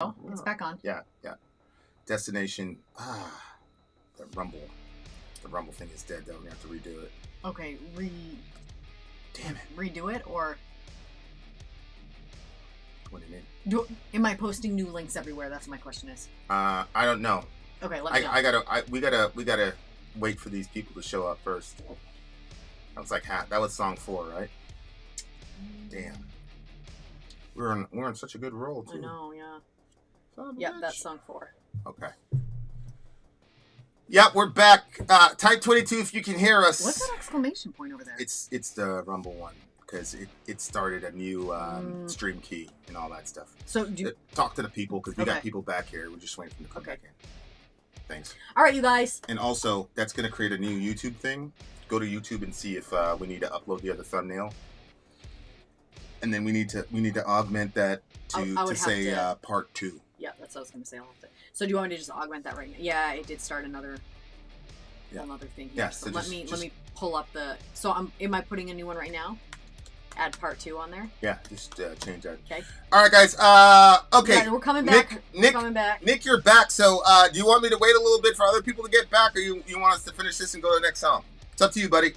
Oh, it's back on. Yeah. Destination. The Rumble. The Rumble thing is dead, though. We have to redo it. Okay, Damn it. redo it, or What do you mean? am I posting new links everywhere? That's what my question is. I don't know. Okay, let me know. We gotta wait for these people to show up first. That was like that was song 4, right? Damn. We're on such a good roll too. I know, yeah. Yep, that's song 4. Okay. Yep, we're back. Type 22 if you can hear us. What's that exclamation point over there? It's the Rumble one because it started a new stream key and all that stuff. So talk to the people because we got people back here. We're just waiting for them to come back in. Thanks. All right, you guys. And also, that's going to create a new YouTube thing. Go to YouTube and see if we need to upload the other thumbnail. And then we need to augment that to say part 2. Yeah, that's what I was going to say. So do you want me to just augment that right now? Yeah, it did start another thing here. Yeah, so let me pull up the. So am I putting a new one right now? Add part 2 on there. Yeah, just change that. Okay. All right, guys. Okay. Yeah, we're coming back. Nick, coming back. Nick, you're back. So do you want me to wait a little bit for other people to get back, or you want us to finish this and go to the next song? It's up to you, buddy.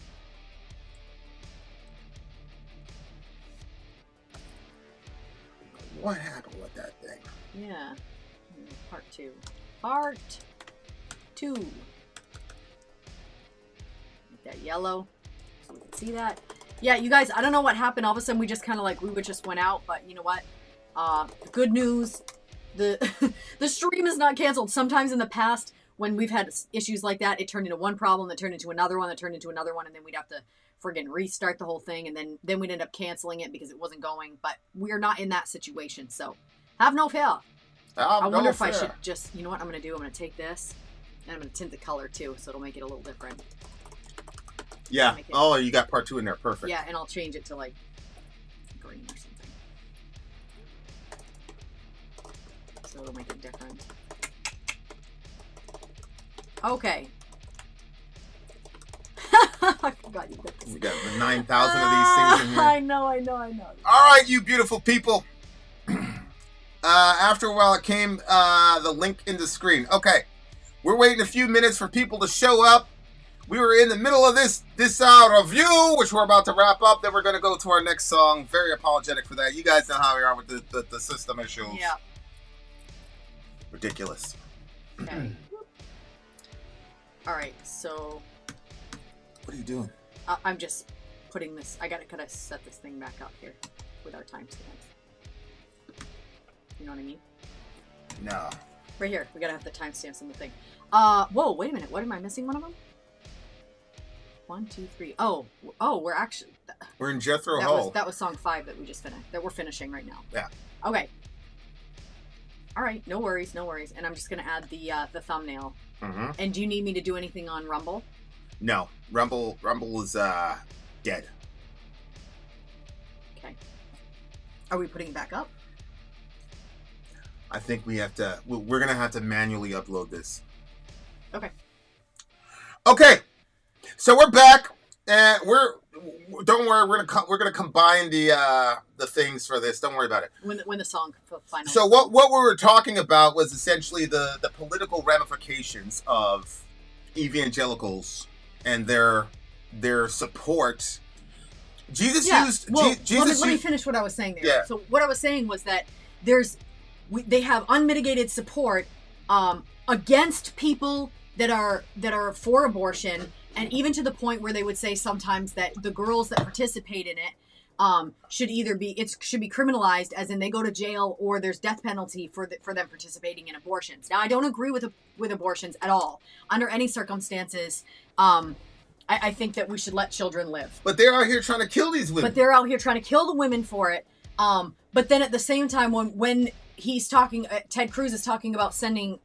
What happened with that thing? Yeah. Part 2. Part 2. Make that yellow so we can see that. Yeah, you guys, I don't know what happened. All of a sudden we just kind of we just went out, but you know what? Good news. The the stream is not canceled. Sometimes in the past when we've had issues like that, it turned into one problem, that turned into another one, that turned into another one, and then we'd have to friggin' restart the whole thing, and then we'd end up canceling it because it wasn't going. But we're not in that situation, so have no fear. I wonder if I should just, you know what I'm going to do? I'm going to take this, and I'm going to tint the color too, so it'll make it a little different. Yeah. Oh, you got part 2 in there. Perfect. Yeah, and I'll change it to like green or something. So it'll make it different. Okay. I forgot you got this. We got 9,000 of these things in here. I know. All right, you beautiful people. After a while, it came the link in the screen. Okay, we're waiting a few minutes for people to show up. We were in the middle of this review, which we're about to wrap up. Then we're going to go to our next song. Very apologetic for that. You guys know how we are with the system issues. Yeah. Ridiculous. Okay. All right, so... What are you doing? I'm just putting this... I gotta set this thing back up here with our timestamps. You know what I mean? No. Right here. We gotta have the timestamps in the thing. Whoa, wait a minute. What, am I missing one of them? 1, 2, 3. Oh, we're actually... We're in Jethro Hall. That was song 5 that we just finished. That we're finishing right now. Yeah. Okay. All right. No worries. And I'm just gonna add the thumbnail. Mm-hmm. And do you need me to do anything on Rumble? No. Rumble is dead. Okay. Are we putting it back up? I think we have to. We're gonna have to manually upload this. Okay. Okay. So we're back, and don't worry. We're gonna combine the things for this. Don't worry about it. When the song finally. So what we were talking about was essentially the political ramifications of evangelicals and their support. Jesus used. Well, let me finish what I was saying there. Yeah. So what I was saying was that they have unmitigated support against people that are for abortion, and even to the point where they would say sometimes that the girls that participate in it should be criminalized, as in they go to jail, or there's death penalty for them participating in abortions. Now, I don't agree with abortions at all under any circumstances. I think that we should let children live. But they're out here trying to kill these women. But they're out here trying to kill the women for it. But then at the same time, when he's talking, Ted Cruz is talking about sending,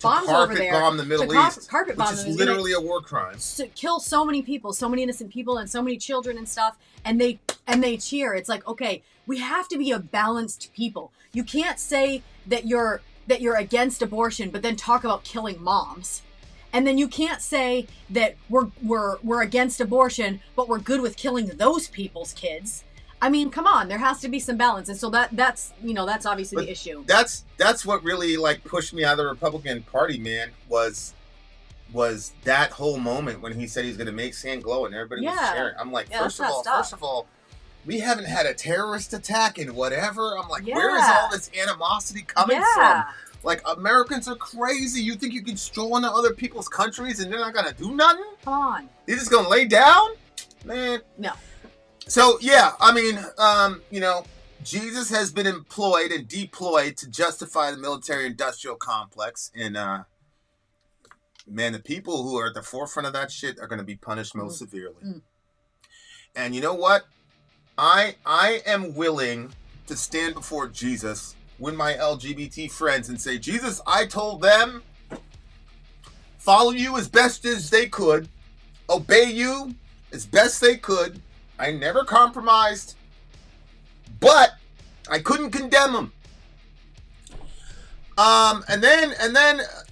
bombs over there. Bomb the Middle East. Carpet bomb. Which is literally a war crime. To kill so many people, so many innocent people, and so many children and stuff, and they cheer. It's like, okay, we have to be a balanced people. You can't say that you're against abortion, but then talk about killing moms. And then you can't say that we're against abortion, but we're good with killing those people's kids. I mean, come on, there has to be some balance, and so that's that's obviously the issue. That's what really like pushed me out of the Republican Party, man. Was that whole moment when he said he's going to make sand glow and everybody was cheering. I'm like, first of all, we haven't had a terrorist attack in whatever. I'm like, where is all this animosity coming from? Like, Americans are crazy. You think you can stroll into other people's countries and they're not going to do nothing? Come on. They're just going to lay down? Man. No. So, yeah, I mean, Jesus has been employed and deployed to justify the military-industrial complex. And, man, the people who are at the forefront of that shit are going to be punished most severely. Mm. And you know what? I am willing to stand before Jesus with my LGBT friends and say, Jesus, I told them, follow you as best as they could, obey you as best they could. I never compromised, but I couldn't condemn them. And then,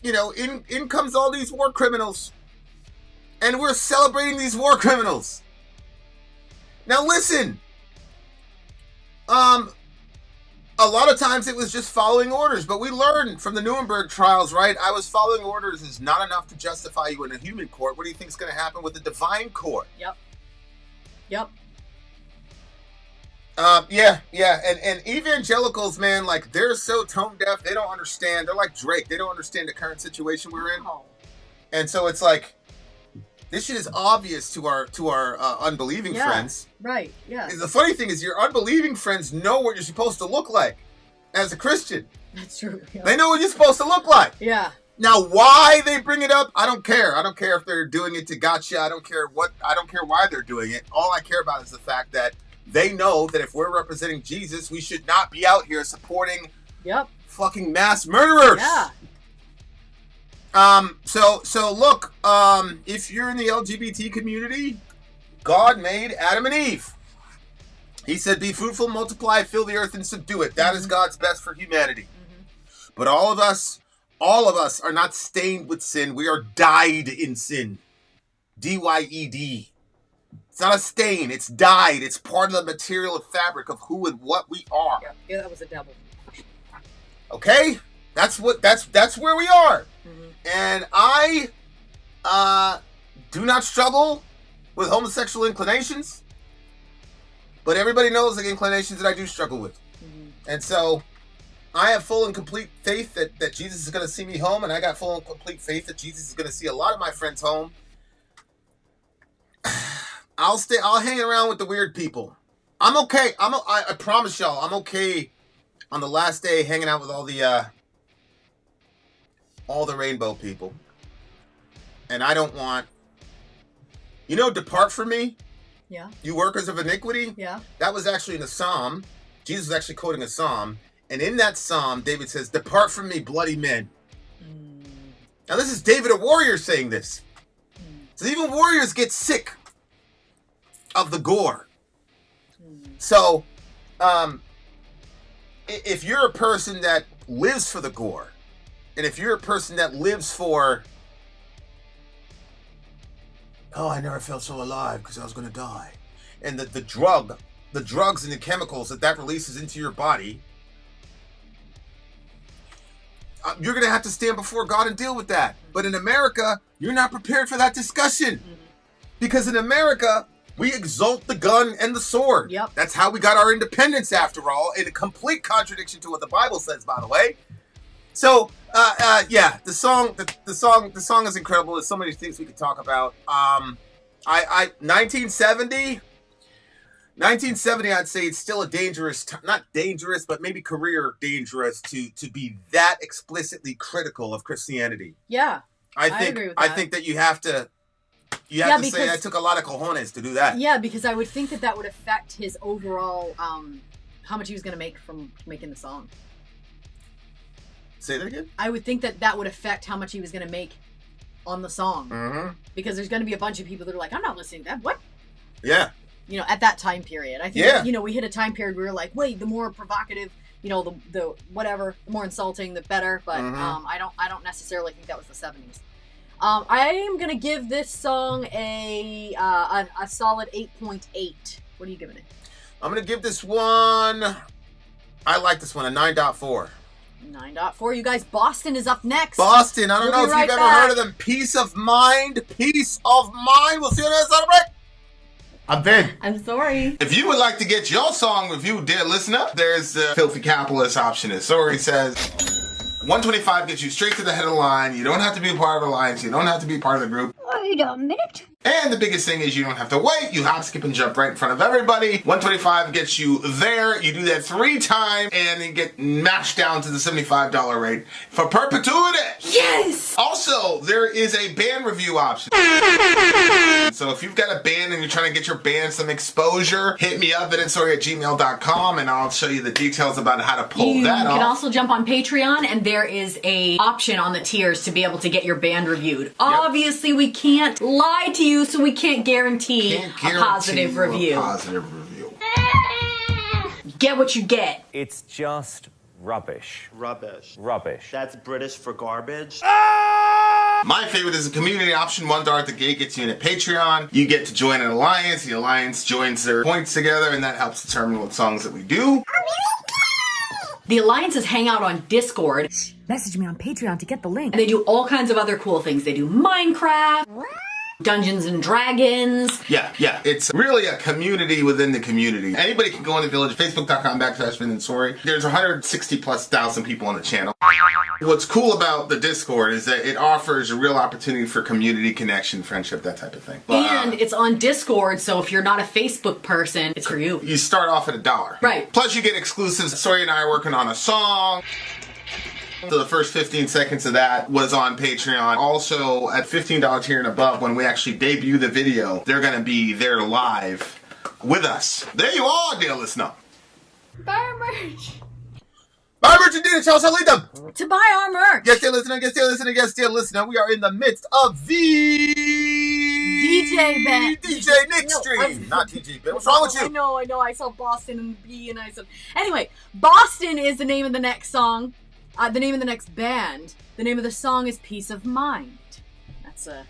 in comes all these war criminals, and we're celebrating these war criminals. Now listen, a lot of times it was just following orders, but we learned from the Nuremberg trials, right? I was following orders is not enough to justify you in a human court. What do you think is going to happen with the divine court? Yep. Yeah. And evangelicals, man, like, they're so tone deaf, they don't understand. They're like Drake. They don't understand the current situation we're in. And so it's like, this shit is obvious to our unbelieving friends. Right, yeah. And the funny thing is, your unbelieving friends know what you're supposed to look like as a Christian. That's true. Yeah. They know what you're supposed to look like. Yeah. Now, why they bring it up, I don't care. I don't care if they're doing it to gotcha. I don't care why they're doing it. All I care about is the fact that they know that if we're representing Jesus, we should not be out here supporting fucking mass murderers. Yeah. So look, if you're in the LGBT community, God made Adam and Eve. He said, be fruitful, multiply, fill the earth, and subdue it. That is God's best for humanity. But all of us are not stained with sin. We are dyed in sin. D-Y-E-D. It's not a stain. It's dyed. It's part of the material and fabric of who and what we are. Yeah, that was a devil. Okay? That's where we are. And I do not struggle with homosexual inclinations, but everybody knows the inclinations that I do struggle with. And so I have full and complete faith that Jesus is going to see me home, and I got full and complete faith that Jesus is going to see a lot of my friends home. I'll hang around with the weird people. I'm okay. I promise y'all, I'm okay on the last day hanging out with all the rainbow people. And I don't want, depart from me. Yeah. You workers of iniquity. Yeah. That was actually in a psalm. Jesus was actually quoting a psalm. And in that psalm, David says, depart from me, bloody men. Now this is David, a warrior, saying this. So even warriors get sick of the gore. So, if you're a person that lives for the gore, and if you're a person that lives for, I never felt so alive because I was going to die, and the drugs and the chemicals that releases into your body, you're going to have to stand before God and deal with that. But in America, you're not prepared for that discussion. Because in America, we exalt the gun and the sword. Yep. That's how we got our independence, after all, in a complete contradiction to what the Bible says, by the way. So, the song is incredible. There's so many things we could talk about. 1970, I'd say it's still a dangerous, not dangerous, but maybe career dangerous to be that explicitly critical of Christianity. Yeah, I agree with that. I think that you have to say I took a lot of cojones to do that. Yeah, because I would think that would affect his overall, how much he was going to make from making the song. Say that again? I would think that would affect how much he was going to make on the song. Mm-hmm. Because there's going to be a bunch of people that are like, I'm not listening to that. What? Yeah. At that time period. I think, we hit a time period where we were like, wait, the more provocative, the whatever, the more insulting, the better. But I don't necessarily think that was the 70s. I am going to give this song a solid 8.8. What are you giving it? I'm going to give this one, I like this one, a 9.4. 9.4. You guys, Boston is up next. Boston, I don't know if you've ever heard of them. Peace of Mind. Peace of Mind. We'll see you next time. I'm Vin. I'm sorry. If you would like to get your song reviewed, dear listener, there's the Filthy Capitalist option. As Sorry says, 125 gets you straight to the head of the line. You don't have to be a part of the alliance. You don't have to be part of the group. Wait a minute. And the biggest thing is you don't have to wait. You hop, skip, and jump right in front of everybody. 125 gets you there. You do that 3 times, and you get mashed down to the $75 rate for perpetuity. Yes! Also, there is a band review option. So if you've got a band and you're trying to get your band some exposure, hit me up at itsorry@gmail.com, and I'll show you the details about how to pull that off. You can also jump on Patreon, and there is a option on the tiers to be able to get your band reviewed. Yep. Obviously, we can't lie to you, so we can't guarantee a positive review. Get what you get. It's just rubbish. Rubbish. Rubbish. That's British for garbage. My favorite is the community option. $1 at the gate gets you in a Patreon. You get to join an alliance. The alliance joins their points together, and that helps determine what songs that we do. The alliances hang out on Discord. Message me on Patreon to get the link. And they do all kinds of other cool things. They do Minecraft, Dungeons and Dragons. Yeah. It's really a community within the community. Anybody can go in the village, facebook.com/VinandSorry. There's 160,000+ people on the channel. What's cool about the Discord is that it offers a real opportunity for community connection, friendship, that type of thing. And it's on Discord, so if you're not a Facebook person, it's for you. You start off at $1. Right. Plus you get exclusives. Sorry and I are working on a song. So the first 15 seconds of that was on Patreon. Also, at $15 tier and above, when we actually debut the video, they're going to be there live with us. There you are, dear listener. Buy our merch. Buy merch and tell us how to lead them. To buy our merch. Yes, dear listener, yes, dear listener, yes, dear listener. We are in the midst of the DJ Ben. DJ Nick stream. Not DJ Ben. What's wrong with you? I know. I saw Boston and B, and I said... Anyway, Boston is the name of the next song. The name of the next band. The name of the song is Peace of Mind. That's a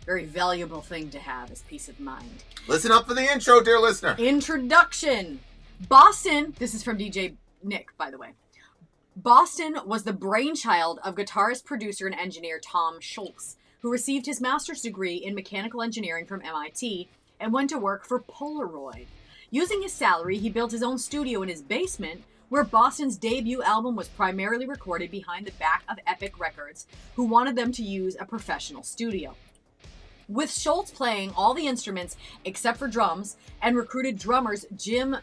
very valuable thing to have, is peace of mind. Listen up for the intro, dear listener. Introduction. Boston, this is from DJ Nick, by the way. Boston was the brainchild of guitarist, producer, and engineer Tom Scholz, who received his master's degree in mechanical engineering from MIT and went to work for Polaroid. Using his salary, he built his own studio in his basement, where Boston's debut album was primarily recorded behind the back of Epic Records, who wanted them to use a professional studio. With Scholz playing all the instruments except for drums, and recruited drummers Jim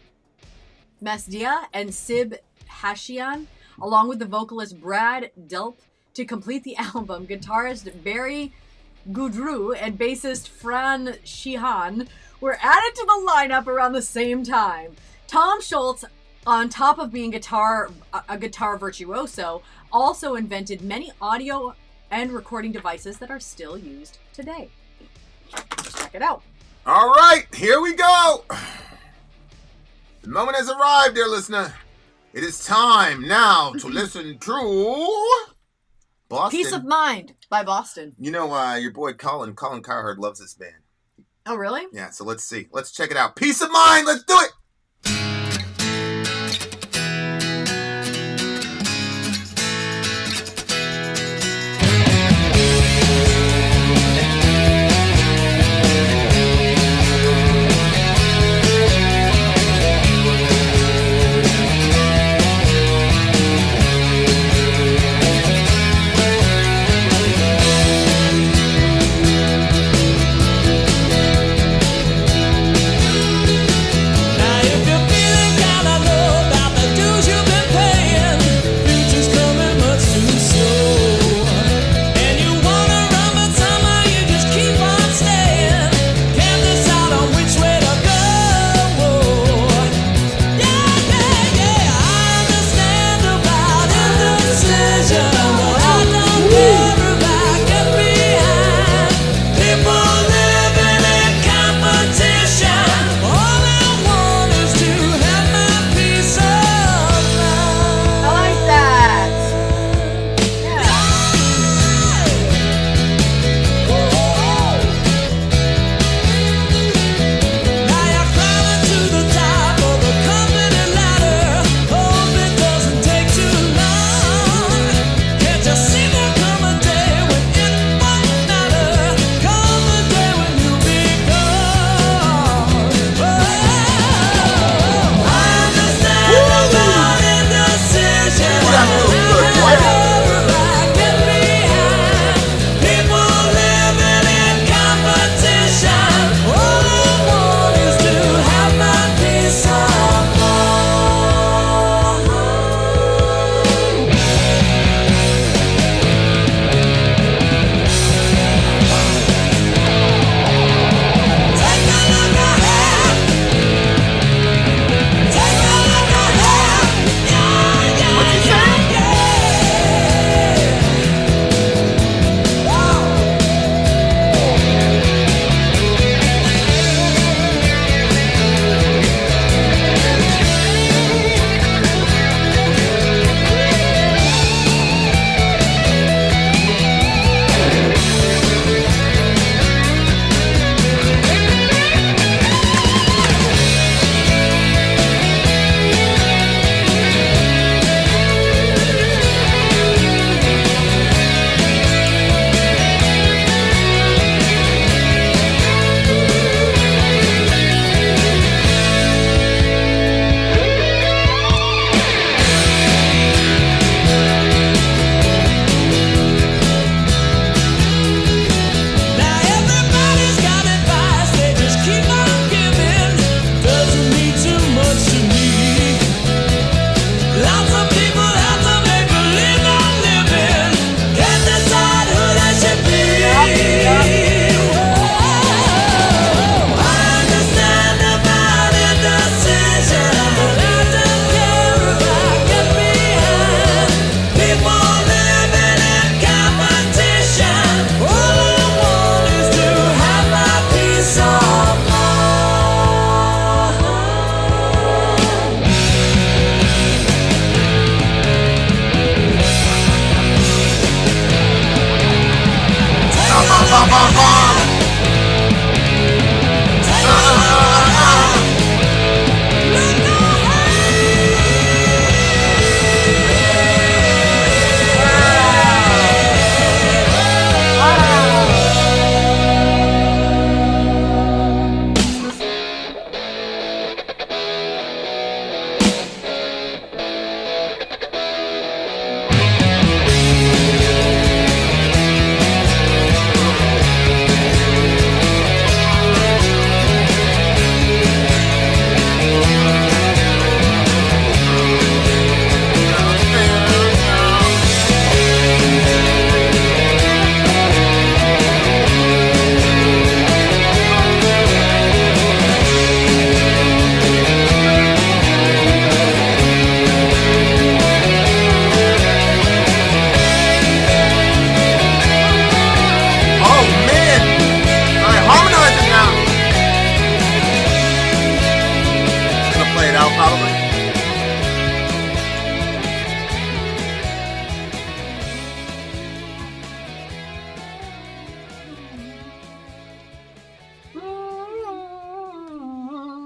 Mesdia and Sib Hashian, along with the vocalist Brad Delp, to complete the album, guitarist Barry Goudreau and bassist Fran Sheehan were added to the lineup around the same time. Tom Scholz, on top of being a guitar virtuoso, also invented many audio and recording devices that are still used today. Check it out. All right, here we go. The moment has arrived, dear listener. It is time now to listen to Boston. Peace of Mind by Boston. You know, your boy Colin Cowherd loves this band. Oh, really? Yeah, so let's see. Let's check it out. Peace of Mind, let's do it. Now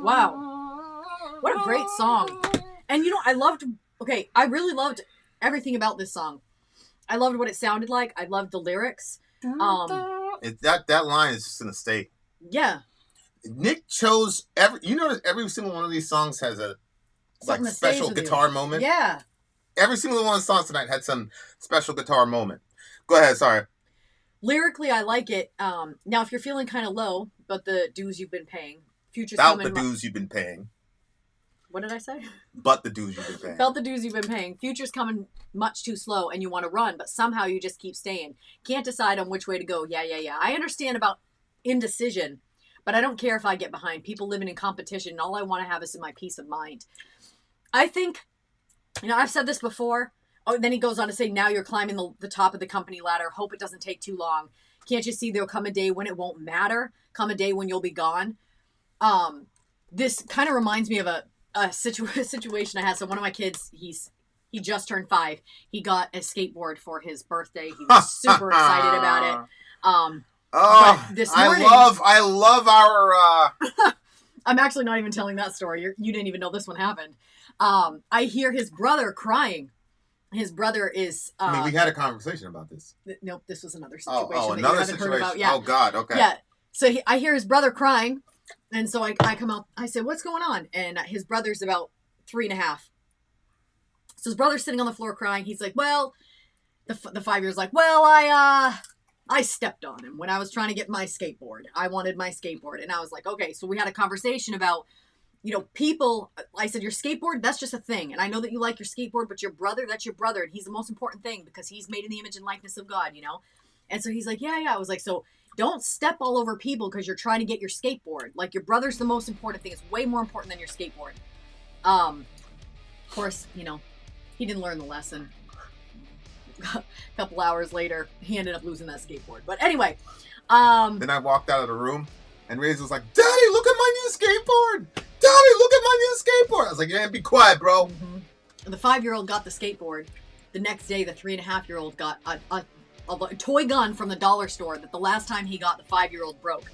Wow. What a great song. And I really loved everything about this song. I loved what it sounded like. I loved the lyrics. That line is just gonna stay. Yeah. Nick chose every single one of these songs has a Something that special stays with guitar you. moment. Yeah. Every single one of the songs tonight had some special guitar moment. Go ahead, sorry. Lyrically, I like it. Now, if you're feeling kind of low, but the dues you've been paying, Future's About coming. the dues you've been paying. What did I say? But the dues you've been paying. About the dues you've been paying. Future's coming much too slow, and you want to run, but somehow you just keep staying. Can't decide on which way to go. Yeah. I understand about indecision, but I don't care if I get behind. People living in competition, and all I want to have is my peace of mind. I think, I've said this before. Oh, then he goes on to say, now you're climbing the top of the company ladder. Hope it doesn't take too long. Can't you see there'll come a day when it won't matter? Come a day when you'll be gone. This kind of reminds me of a situation I had. So one of my kids, he just turned 5. He got a skateboard for his birthday. He was super excited about it. This morning, I love our. I'm actually not even telling that story. You didn't even know this one happened. I hear his brother crying. His brother is. we had a conversation about this. Nope, this was another situation. Oh, that another you haven't situation. heard about. Yeah. Oh God. Okay. Yeah. So I hear his brother crying, and so I come out. I say, "What's going on?" And his brother's about 3.5. So his brother's sitting on the floor crying. He's like, "Well," the 5-year-old's like, "Well, I stepped on him when I was trying to get my skateboard. I wanted my skateboard," and I was like, "Okay." So we had a conversation about. People, I said, your skateboard, that's just a thing. And I know that you like your skateboard, but your brother, that's your brother. And he's the most important thing because he's made in the image and likeness of God, And so he's like, yeah. I was like, so don't step all over people because you're trying to get your skateboard. Like, your brother's the most important thing. It's way more important than your skateboard. Of course, he didn't learn the lesson. A couple hours later, he ended up losing that skateboard. But anyway. Then I walked out of the room and Reyes was like, Daddy, look at my new skateboard. Daddy, look at my new skateboard. I was like, yeah, be quiet, bro. Mm-hmm. The 5-year-old got the skateboard. The next day, the 3.5-year-old got a toy gun from the dollar store that the last time he got, the 5-year-old broke.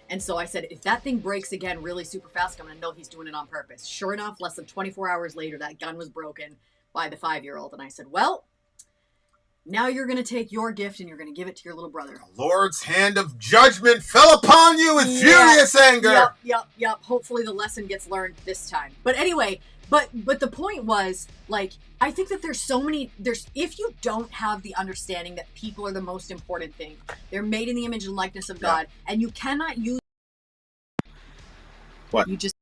And so I said, if that thing breaks again really super fast, I'm going to know he's doing it on purpose. Sure enough, less than 24 hours later, that gun was broken by the 5-year-old. And I said, well, now you're going to take your gift and you're going to give it to your little brother. The Lord's hand of judgment fell upon you with furious anger. Yep. Hopefully the lesson gets learned this time. But anyway, but the point was, like, I think that if you don't have the understanding that people are the most important thing, they're made in the image and likeness of God, and you cannot use what? You just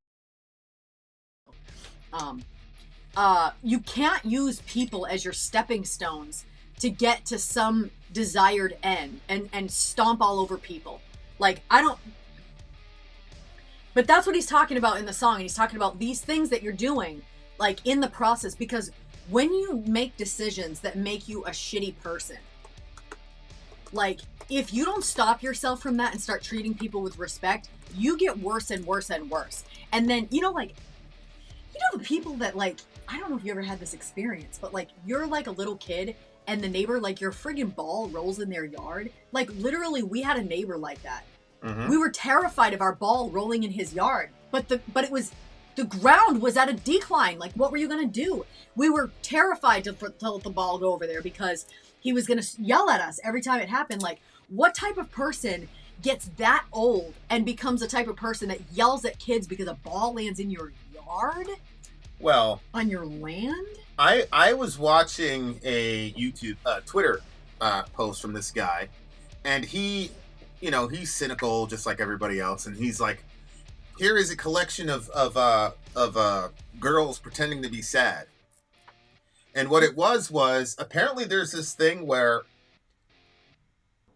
you can't use people as your stepping stones to get to some desired end and stomp all over people. Like, but that's what he's talking about in the song. And he's talking about these things that you're doing, like, in the process. Because when you make decisions that make you a shitty person, like, if you don't stop yourself from that and start treating people with respect, you get worse and worse and worse. And then, the people that, like, I don't know if you ever had this experience, but, like, you're like a little kid and the neighbor, like, your friggin' ball rolls in their yard. Like, literally, we had a neighbor like that. Mm-hmm. We were terrified of our ball rolling in his yard, but the ground was at a decline. Like, what were you gonna do? We were terrified to let the ball go over there because he was gonna yell at us every time it happened. Like, what type of person gets that old and becomes the type of person that yells at kids because a ball lands in your yard? Well, on your land? I was watching a Twitter post from this guy, and he's cynical just like everybody else, and he's like, here is a collection of girls pretending to be sad. And what it was apparently there's this thing where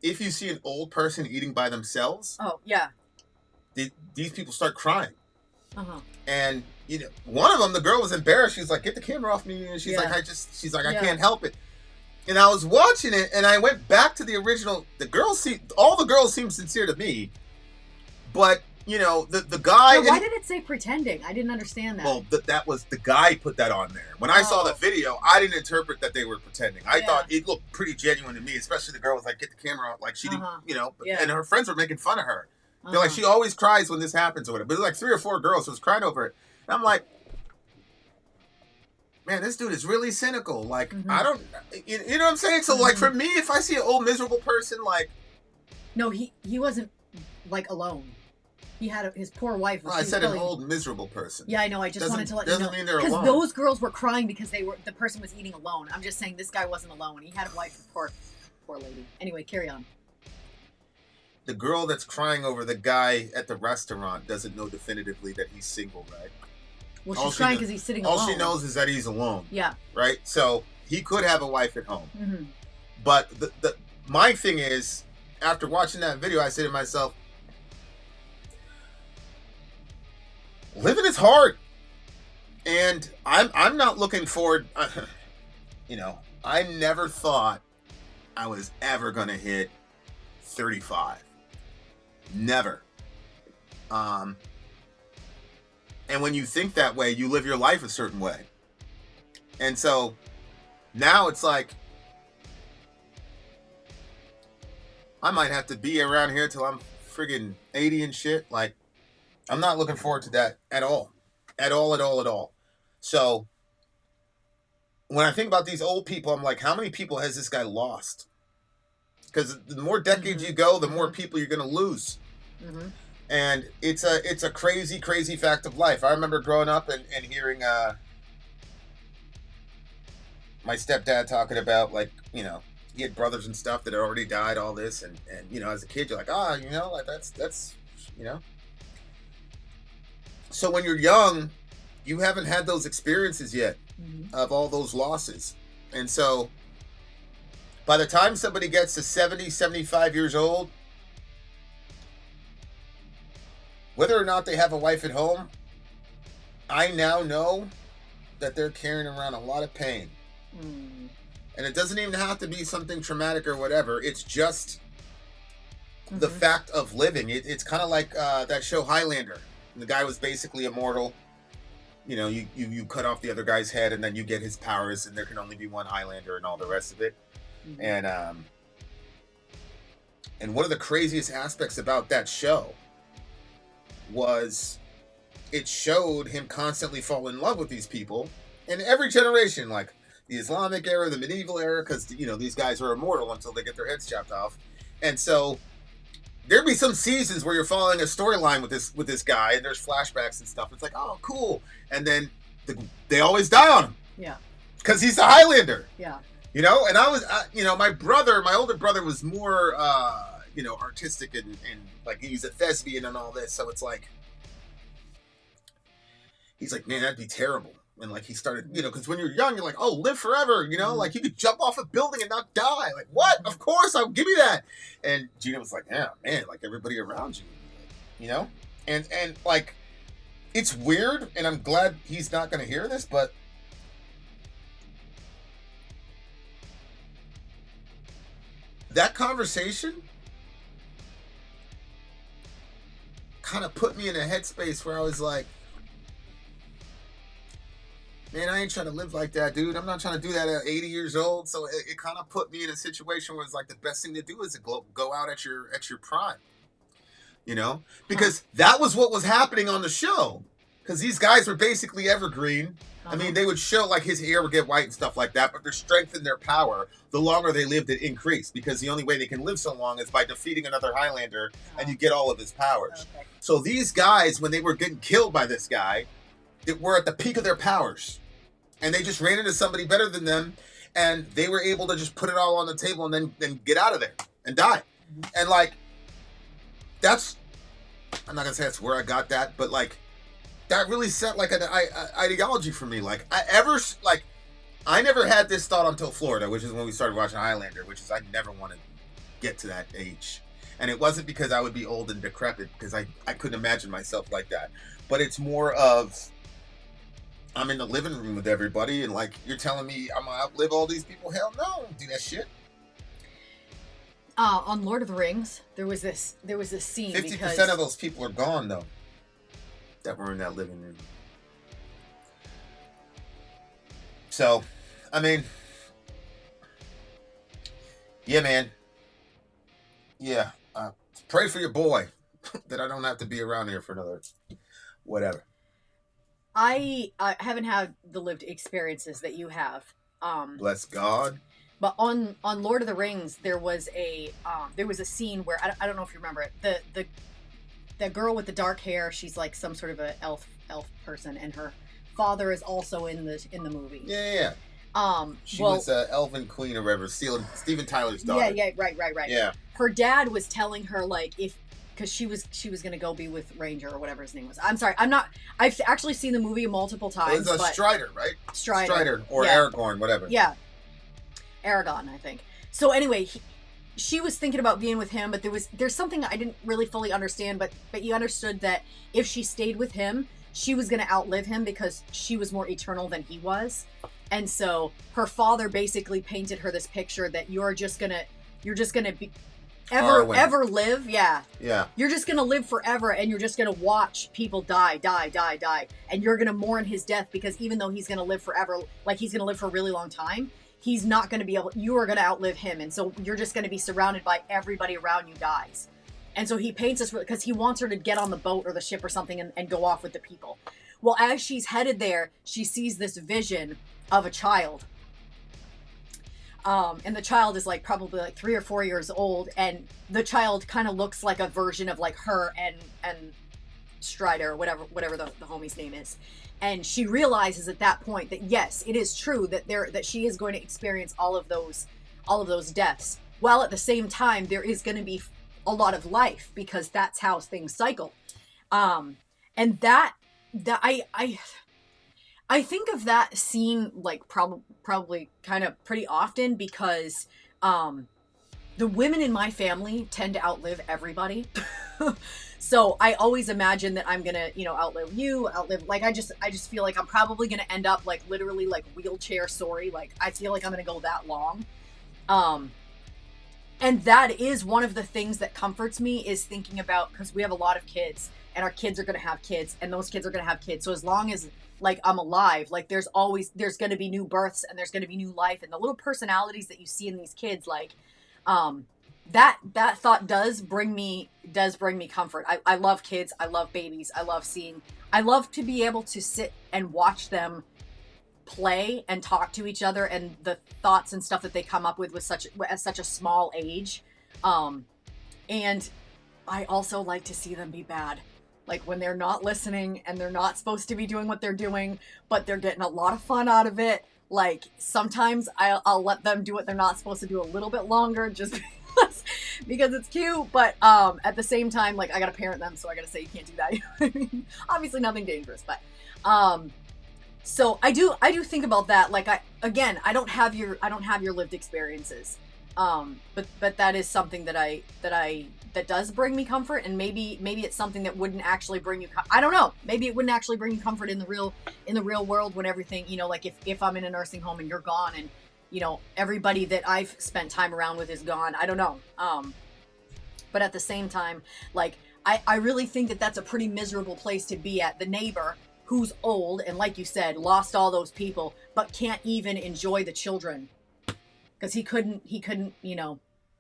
if you see an old person eating by themselves, these people start crying. Uh-huh. And one of them, the girl was embarrassed. She's like, "Get the camera off me!" And she's like, "I can't help it." And I was watching it, and I went back to the original. All the girls seem sincere to me, but the guy. So why did it say pretending? I didn't understand that. Well, that was the guy put that on there. When I saw the video, I didn't interpret that they were pretending. I thought it looked pretty genuine to me, especially the girl was like, "Get the camera off!" Like she didn't, and her friends were making fun of her. They're like, she always cries when this happens or whatever. But there's like 3 or 4 girls who was crying over it. And I'm like, man, this dude is really cynical. Like, I don't, you know what I'm saying? So, like, for me, if I see an old miserable person, like... No, he wasn't, like, alone. He had his poor wife. No, I said an old miserable person. Yeah, I know. I just wanted to let you know. Doesn't mean they're alone. Because those girls were crying because the person was eating alone. I'm just saying this guy wasn't alone. He had a wife, poor lady. Anyway, carry on. The girl that's crying over the guy at the restaurant doesn't know definitively that he's single, right? Well, she's crying because he's sitting alone. All she knows is that he's alone. Yeah. Right? So, he could have a wife at home. But my thing is, after watching that video, I say to myself, living is hard. And I'm not looking forward, you know, I never thought I was ever going to hit 35. Never. And when you think that way, you live your life a certain way. And so now it's like, I might have to be around here till I'm friggin' 80 and shit. Like, I'm not looking forward to that at all. At all. So, when I think about these old people, I'm like, how many people has this guy lost? Because the more decades you go, the more people you're going to lose. And it's a crazy, crazy fact of life. I remember growing up and hearing my stepdad talking about, like, you know, he had brothers and stuff that had already died, all this. And you know, as a kid, you're like, you know, like that's, you know. So when you're young, you haven't had those experiences yet of all those losses. And so by the time somebody gets to 70, 75 years old, whether or not they have a wife at home, I now know that they're carrying around a lot of pain. And it doesn't even have to be something traumatic or whatever. It's just the fact of living. It's kind of like that show Highlander. The guy was basically immortal. You know, you cut off the other guy's head and then you get his powers and there can only be one Highlander and all the rest of it. And one of the craziest aspects about that show was it showed him constantly fall in love with these people in every generation, like the Islamic era, the medieval era, because, you know, these guys are immortal until they get their heads chopped off. And so there'd be some seasons where you're following a storyline with this guy and there's flashbacks and stuff. It's like, oh, cool. And then they always die on him. Yeah. Because he's a Highlander. Yeah. You know, and you know, my older brother was more, you know, artistic and like he's a thespian and all this. So it's like, he's like, man, that'd be terrible. And like he started, you know, because when you're young, you're like, oh, live forever. You know, like you could jump off a building and not die. Like, what? Of course, I'll give you that. And Gina was like, yeah, man, like everybody around you, you know, and like, it's weird. And I'm glad he's not going to hear this, but that conversation kind of put me in a headspace where I was like, man, I ain't trying to live like that, dude. I'm not trying to do that at 80 years old. So it kind of put me in a situation where it's like the best thing to do is to go out at your prime, you know, because that was what was happening on the show. Because these guys were basically evergreen. I mean, they would show like his hair would get white and stuff like that, but their strength and their power, the longer they lived, it increased because the only way they can live so long is by defeating another Highlander and you get all of his powers. Okay. So these guys, when they were getting killed by this guy, were at the peak of their powers. And they just ran into somebody better than them and they were able to just put it all on the table and then get out of there and die. And like, that's, I'm not gonna say that's where I got that, but like, that really set like an ideology for me. Like I never had this thought until Florida, which is when we started watching Highlander, which is I never want to get to that age. And it wasn't because I would be old and decrepit, because I couldn't imagine myself like that. But it's more of, I'm in the living room with everybody and like, you're telling me I'm gonna outlive all these people? Hell no, I don't do that shit. On Lord of the Rings, there was this scene 50% of those people are gone though, that were in that living room. So, I mean, yeah, man. Yeah, pray for your boy. that I don't have to be around here for another whatever. I haven't had the lived experiences that you have. Bless God. But on Lord of the Rings, there was a scene where I don't know if you remember it. The girl with the dark hair, she's like some sort of a elf person, and her father is also in the movie. Yeah. She was Elven Queen or whatever, Steven Tyler's daughter. Yeah, right. Yeah. Her dad was telling her like because she was gonna go be with Ranger or whatever his name was. I'm sorry, I've actually seen the movie multiple times. It was Strider, right? Strider or Aragorn, whatever. Yeah, Aragon, I think. So anyway, she was thinking about being with him, but there's something I didn't really fully understand, but you understood that if she stayed with him, she was gonna outlive him because she was more eternal than he was. And so her father basically painted her this picture that you're just gonna be ever live. Yeah. You're just gonna live forever, and you're just gonna watch people die, and you're gonna mourn his death because even though he's gonna live forever, like he's gonna live for a really long time, he's not gonna be able. You are gonna outlive him, and so you're just gonna be surrounded by everybody around you dies. And so he paints us because he wants her to get on the boat or the ship or something and go off with the people. Well, as she's headed there, she sees this vision of a child. And the child is like probably like 3 or 4 years old, and the child kind of looks like a version of like her and Strider, whatever the homie's name is. And she realizes at that point that yes, it is true that she is going to experience all of those deaths. While at the same time there is going to be a lot of life because that's how things cycle. And that I think of that scene like probably kind of pretty often because the women in my family tend to outlive everybody. So I always imagine that I'm gonna, outlive you, like I just feel like I'm probably gonna end up like literally like wheelchair sorry. Like I feel like I'm gonna go that long. And that is one of the things that comforts me is thinking about, because we have a lot of kids and our kids are going to have kids and those kids are going to have kids. So as long as like I'm alive, like there's going to be new births and there's going to be new life, and the little personalities that you see in these kids, like, that thought does bring me comfort. I love kids. I love babies. I love to be able to sit and watch them play and talk to each other and the thoughts and stuff that they come up with at such a small age. And I also like to see them be bad. Like when they're not listening and they're not supposed to be doing what they're doing, but they're getting a lot of fun out of it. Like sometimes I'll let them do what they're not supposed to do a little bit longer just because it's cute. But at the same time, like I gotta parent them, so I gotta say you can't do that. You know what I mean? Obviously nothing dangerous, but so I do think about that. Like I don't have your lived experiences. But that is something that does bring me comfort, and maybe it's something that wouldn't actually bring you I don't know. Maybe it wouldn't actually bring you comfort in the real world when everything, like if I'm in a nursing home and you're gone and everybody that I've spent time around with is gone. I don't know. But at the same time, like I really think that that's a pretty miserable place to be at. The neighbor who's old and, like you said, lost all those people, but can't even enjoy the children because he couldn't. It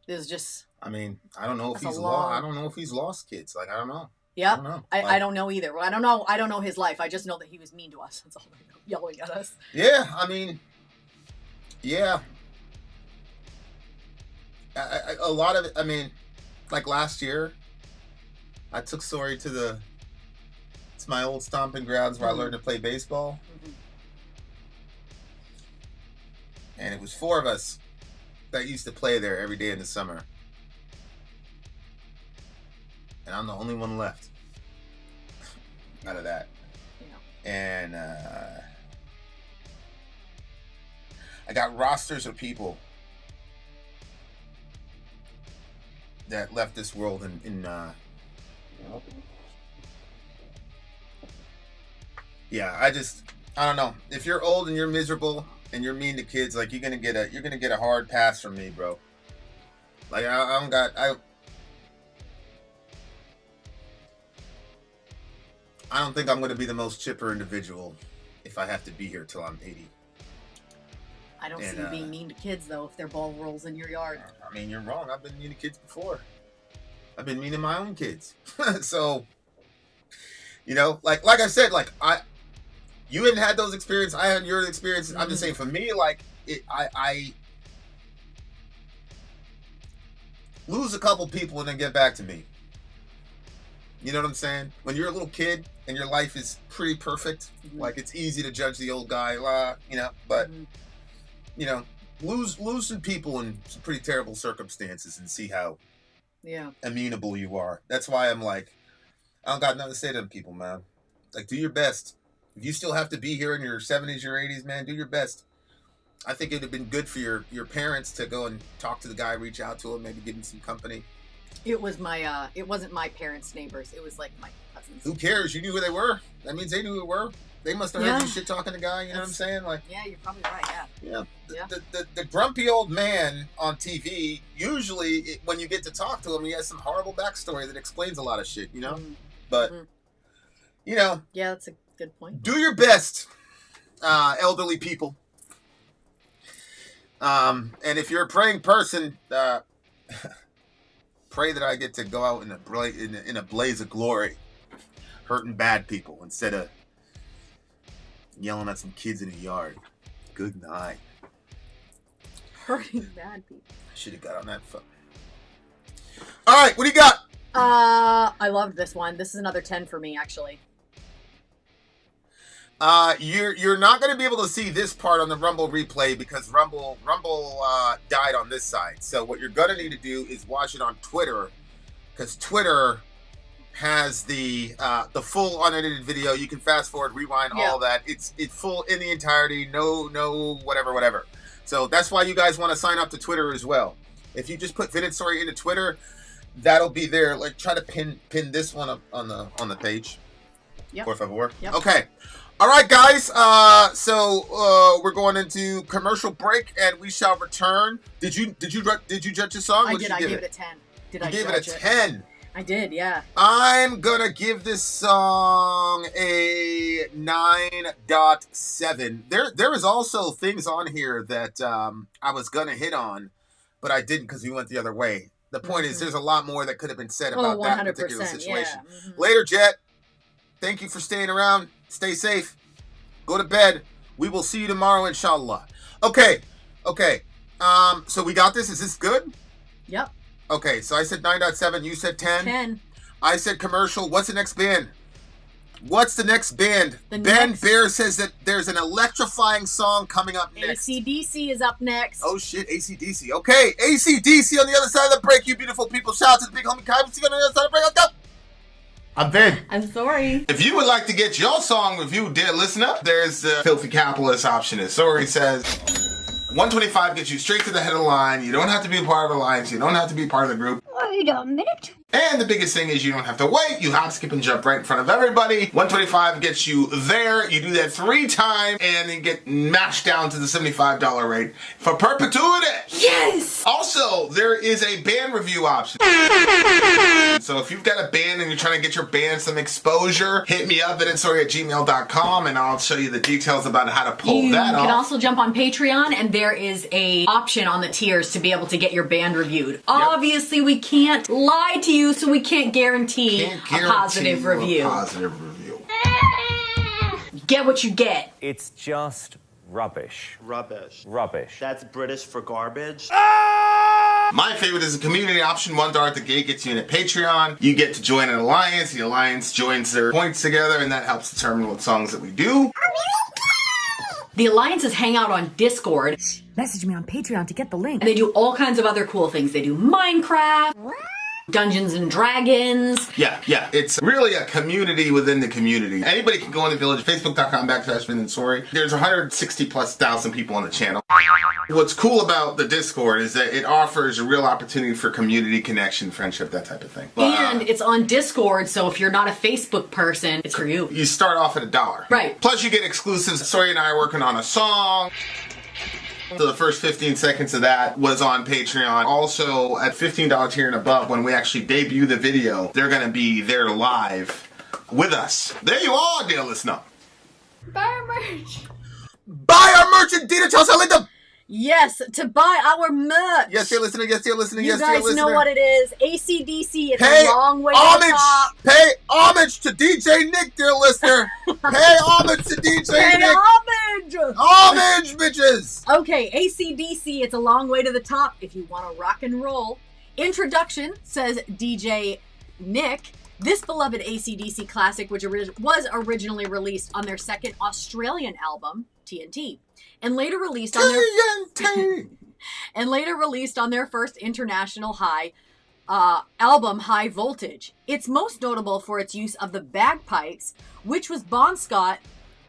was just. I mean, I don't know if he's lost. I don't know if he's lost kids. Like I don't know. Yeah, I don't know. I don't know either. I don't know. I don't know his life. I just know that he was mean to us. That's all I know. Yelling at us. Yeah, I mean, yeah. A lot of it. I mean, like last year, I took Sori to it's my old stomping grounds where I learned to play baseball. Mm-hmm. And it was 4 of us that used to play there every day in the summer. And I'm the only one left out of that. Yeah. And I got rosters of people that left this world in yeah, I don't know. If you're old and you're miserable and you're mean to kids, like you're gonna get a hard pass from me, bro. Like I don't think I'm gonna be the most chipper individual if I have to be here till I'm 80. I don't see you being mean to kids though if their ball rolls in your yard. I mean, you're wrong. I've been mean to kids before. I've been mean to my own kids. So, you know, like I said, like you hadn't had those experiences. I had your experiences. I'm just saying, for me, like I lose a couple people and then get back to me. You know what I'm saying? When you're a little kid and your life is pretty perfect, like it's easy to judge the old guy, you know, but you know, lose some people in some pretty terrible circumstances and see how amenable you are. That's why I'm like, I don't got nothing to say to them people, man. Like, do your best. If you still have to be here in your 70s, your 80s, man, do your best. I think it would have been good for your parents to go and talk to the guy, reach out to him, maybe give him some company. It was my, it wasn't my parents' neighbors. It was like my cousins. Who cares? You knew who they were. That means they knew who they were. They must have heard you shit talking to the guy. You know what I'm saying? Like, yeah, you're probably right. Yeah. The grumpy old man on TV, usually when you get to talk to him, he has some horrible backstory that explains a lot of shit, you know? But, you know. Yeah, that's a good point. Do your best, elderly people. And if you're a praying person, pray that I get to go out in a blaze of glory, hurting bad people instead of yelling at some kids in a yard. Good night. Hurting bad people. I should have got on that phone. All right, what do you got? I loved this one. This is another 10 for me, actually. You're not going to be able to see this part on the Rumble replay because Rumble died on this side. So what you're going to need to do is watch it on Twitter, because Twitter has the full unedited video. You can fast forward, rewind, all that. It's full in the entirety. No whatever. So that's why you guys want to sign up to Twitter as well. If you just put Vintage Story into Twitter, that'll be there. Like, try to pin this one up on the page. Yep. Por favor. Yep. Okay. All right, guys. So we're going into commercial break, and we shall return. Did you judge the song? I did. I gave it a 10. You gave it a 10. I did. Yeah. I'm gonna give this song a 9.7. There is also things on here that I was gonna hit on, but I didn't because we went the other way. The point is, there's a lot more that could have been said about that particular situation. Yeah. Later, Jet. Thank you for staying around. Stay safe. Go to bed. We will see you tomorrow, inshallah. Okay. So we got this. Is this good? Yep. Okay, so I said 9.7. You said 10? 10. I said commercial. What's the next band? Ben Bear says that there's an electrifying song coming up next. AC/DC is up next. Oh, shit. AC/DC. Okay, AC/DC on the other side of the break, you beautiful people. Shout out to the big homie Kai. We'll see you on the other side of the break. Let's go. I'm Ben. I'm sorry. If you would like to get your song reviewed, dear listener, there's the Filthy Capitalist option. As Sorry says, 125 gets you straight to the head of the line. You don't have to be a part of the alliance. You don't have to be part of the group. Wait a minute. And the biggest thing is you don't have to wait. You hop, skip, and jump right in front of everybody. 125 gets you there. You do that 3 times, and then get mashed down to the $75 rate for perpetuity. Yes! Also, there is a band review option. So if you've got a band and you're trying to get your band some exposure, hit me up at instory@gmail.com, and I'll show you the details about how to pull that off. You can also jump on Patreon, and there is a option on the tiers to be able to get your band reviewed. Obviously, we can't lie to you, so we can't guarantee a positive review. Get what you get. It's just rubbish. Rubbish. Rubbish. That's British for garbage. My favorite is a community option. $1 at the gate gets you in a Patreon. You get to join an alliance. The alliance joins their points together, and that helps determine what songs that we do. The alliances hang out on Discord. Message me on Patreon to get the link. And they do all kinds of other cool things. They do Minecraft, Dungeons and Dragons. Yeah. It's really a community within the community. Anybody can go in the village. Facebook.com/VinTheStory. There's 160,000+ people on the channel. What's cool about the Discord is that it offers a real opportunity for community connection, friendship, that type of thing. And it's on Discord, so if you're not a Facebook person, it's for you. You start off at $1. Right. Plus you get exclusives. Sorry and I are working on a song. So the first 15 seconds of that was on Patreon. Also, at $15 tier and above, when we actually debut the video, they're going to be there live with us. There you are, dear listener. Buy our merch. Buy our merch and Dina tells how to Yes, to buy our merch. Yes, you're listening. Yes, you're listening. You Yes, guys you're listening. know what it is. AC/DC. It's Pay a long way to homage. the top. Pay homage to DJ Nick, dear listener. Pay homage to DJ Pay Nick. homage. Homage, bitches. Okay, AC/DC. It's a long way to the top if you want to rock and roll. Introduction, says DJ Nick. This beloved AC/DC classic, which was originally released on their second Australian album, TNT, and later released on their TNT. and later released on their first international album, High Voltage. It's most notable for its use of the bagpipes, which was Bon Scott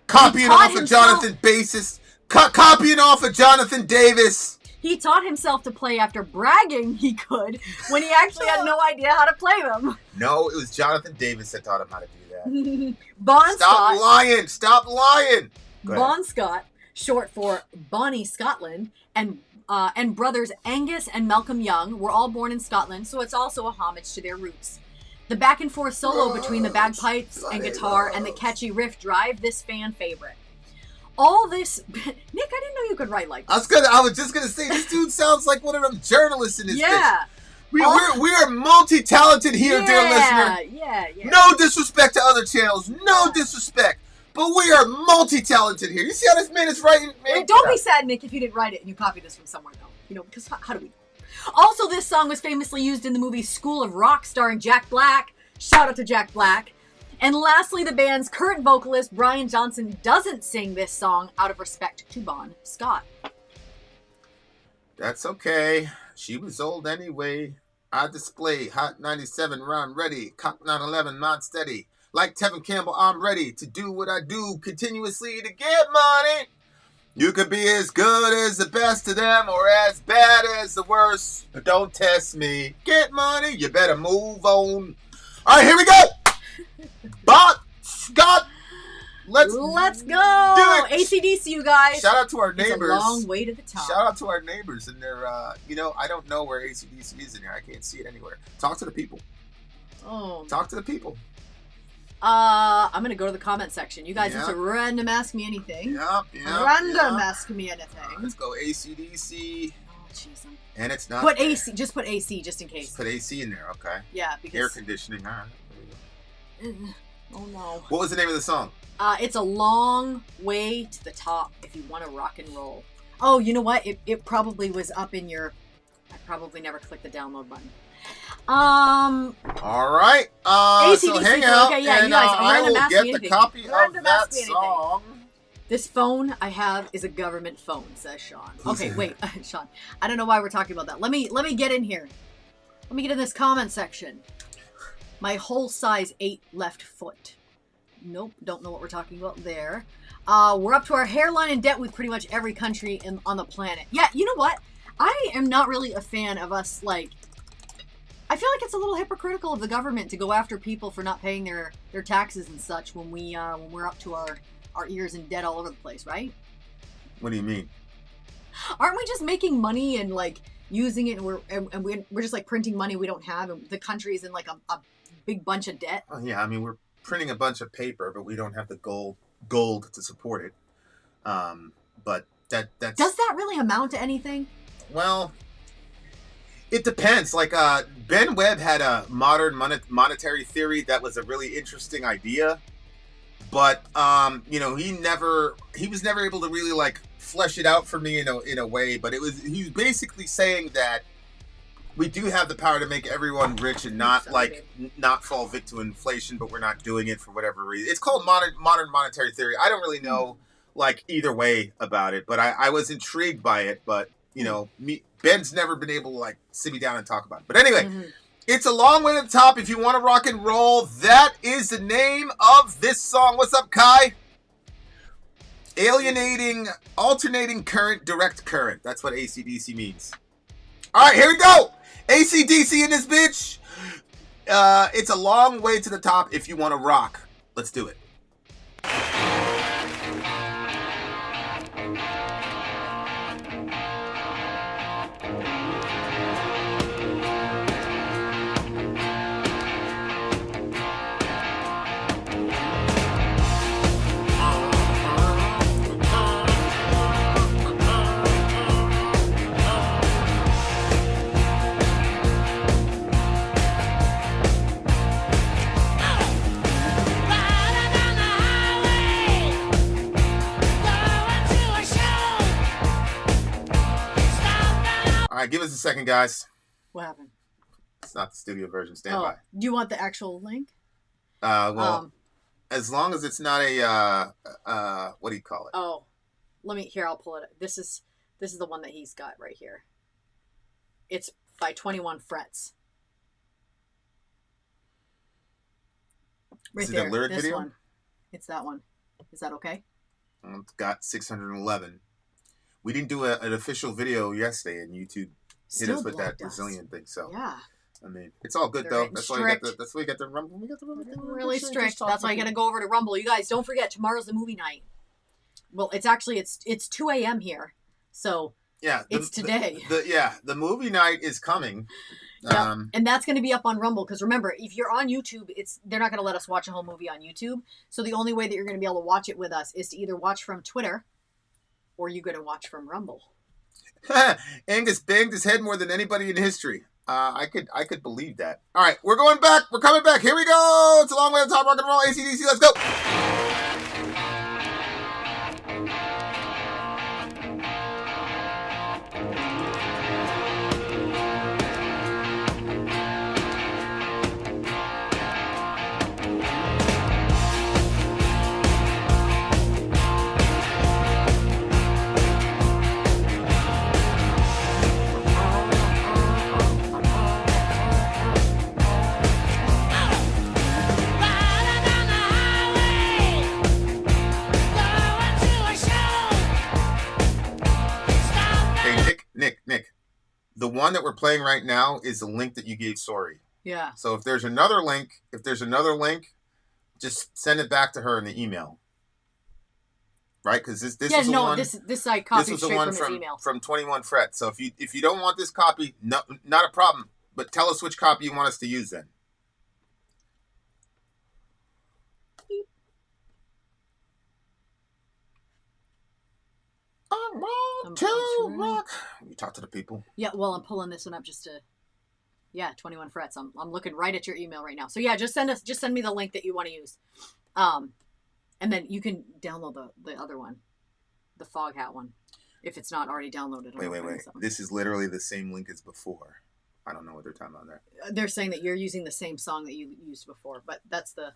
Copying taught off of himself- Jonathan Basis. Copying off of Jonathan Davis. He taught himself to play after bragging he could when he actually had no idea how to play them. No, it was Jonathan Davis that taught him how to do that. Bon Stop Scott, lying. Stop lying. Go ahead. Bon Scott, short for Bonnie Scotland, and brothers Angus and Malcolm Young were all born in Scotland, so it's also a homage to their roots. The back and forth solo between the bagpipes and guitar and the catchy riff drive this fan favorite. All this, Nick, I didn't know you could write like this. I was just gonna say, this dude sounds like one of them journalists in this bitch. Yeah. We are multi-talented here, dear listener. Yeah. No disrespect to other channels. No disrespect. But we are multi-talented here. You see how this man is writing? Man, Wait, don't be sad, Nick, if you didn't write it and you copied this from somewhere, though. You know, because how do we know? Also, this song was famously used in the movie School of Rock starring Jack Black. Shout out to Jack Black. And lastly, the band's current vocalist, Brian Johnson, doesn't sing this song out of respect to Bon Scott. That's okay. She was old anyway. I display Hot 97 round ready. Cock 911 not steady. Like Tevin Campbell, I'm ready to do what I do continuously to get money. You could be as good as the best of them or as bad as the worst. But don't test me. Get money. You better move on. All right, here we go. Bon Scott. Let's go. do it. AC/DC, you guys. Shout out to our neighbors. It's a long way to the top. Shout out to our neighbors and their, I don't know where AC/DC is in here. I can't see it anywhere. Talk to the people. Oh. Talk to the people. I'm gonna go to the comment section. You guys just random ask me anything. Random ask me anything. Let's go AC/DC. Oh, jeez. And it's not. Put there. AC. Just put AC, just in case. Just put AC in there, okay? Yeah, because air conditioning. All right. There we go. Oh no. What was the name of the song? It's a long way to the top if you want to rock and roll. Oh, you know what? It probably was up in your. I probably never clicked the download button. All right. So hang out, okay, yeah, and you guys, I will get the copy of that song. This phone I have is a government phone, says Sean. Okay, wait, Sean. I don't know why we're talking about that. Let me get in here. Let me get in this comment section. My whole size 8 left foot. Nope, don't know what we're talking about there. We're up to our hairline in debt with pretty much every country on the planet. Yeah, you know what? I am not really a fan of us, like... I feel like it's a little hypocritical of the government to go after people for not paying their taxes and such when we're up to our ears in debt all over the place, right? What do you mean? Aren't we just making money and like using it, and we're just like printing money we don't have, and the country's in like a big bunch of debt? Oh, yeah, I mean we're printing a bunch of paper, but we don't have the gold to support it. But that's does that really amount to anything? Well, it depends. Like Ben Webb had a modern monetary theory that was a really interesting idea, but he was never able to really like flesh it out for me in a way. But he was basically saying that we do have the power to make everyone rich and not fall victim to inflation, but we're not doing it for whatever reason. It's called modern monetary theory. I don't really know like either way about it, but I was intrigued by it. But Ben's never been able to like sit me down and talk about it. But anyway, It's a long way to the top. If you want to rock and roll, that is the name of this song. What's up, Kai? Alienating, alternating current, direct current. That's what AC/DC means. All right, here we go. AC/DC in this bitch. It's a long way to the top if you want to rock. Let's do it. give us a second, guys. What happened? It's not the studio version. Stand Oh, by. do you want the actual link? Well, as long as it's not a what do you call it? Oh, I'll pull it. This is the one that he's got right here. It's by 21 Frets. Right Is it there. a lyric this video? one. It's that one. Is that okay? It's got 611. We didn't do an official video yesterday, and YouTube hit us with that Brazilian thing. So yeah, I mean, it's all good They're though. getting That's why you got the Rumble. We got the Rumble. really strict. That's why you got to go over to Rumble. You guys, don't forget tomorrow's the movie night. Well, it's 2 a.m. here, so yeah, it's today. The movie night is coming. Yeah, and that's going to be up on Rumble because remember, if you're on YouTube, they're not going to let us watch a whole movie on YouTube. So the only way that you're going to be able to watch it with us is to either watch from Twitter, or you're going to watch from Rumble. Angus banged his head more than anybody in history. I could believe that. All right, we're going back. We're coming back. Here we go. It's a long way to top rock and roll. AC/DC. Let's go. Nick, the one that we're playing right now is the link that you gave Sorry. Yeah. So if there's another link, just send it back to her in the email. Right? Because this is the one. This I copied this was the straight one from his email. from 21 Fret. So if you don't want this copy, no, not a problem. But tell us which copy you want us to use then. I want to rock. You talk to the people. Yeah, well, I'm pulling this one up just to. Yeah, 21 Frets. I'm looking right at your email right now. So yeah, just send me the link that you want to use, and then you can download the other one, the Foghat one, if it's not already downloaded. Wait. This is literally the same link as before. I don't know what they're talking about there. They're saying that you're using the same song that you used before, but that's the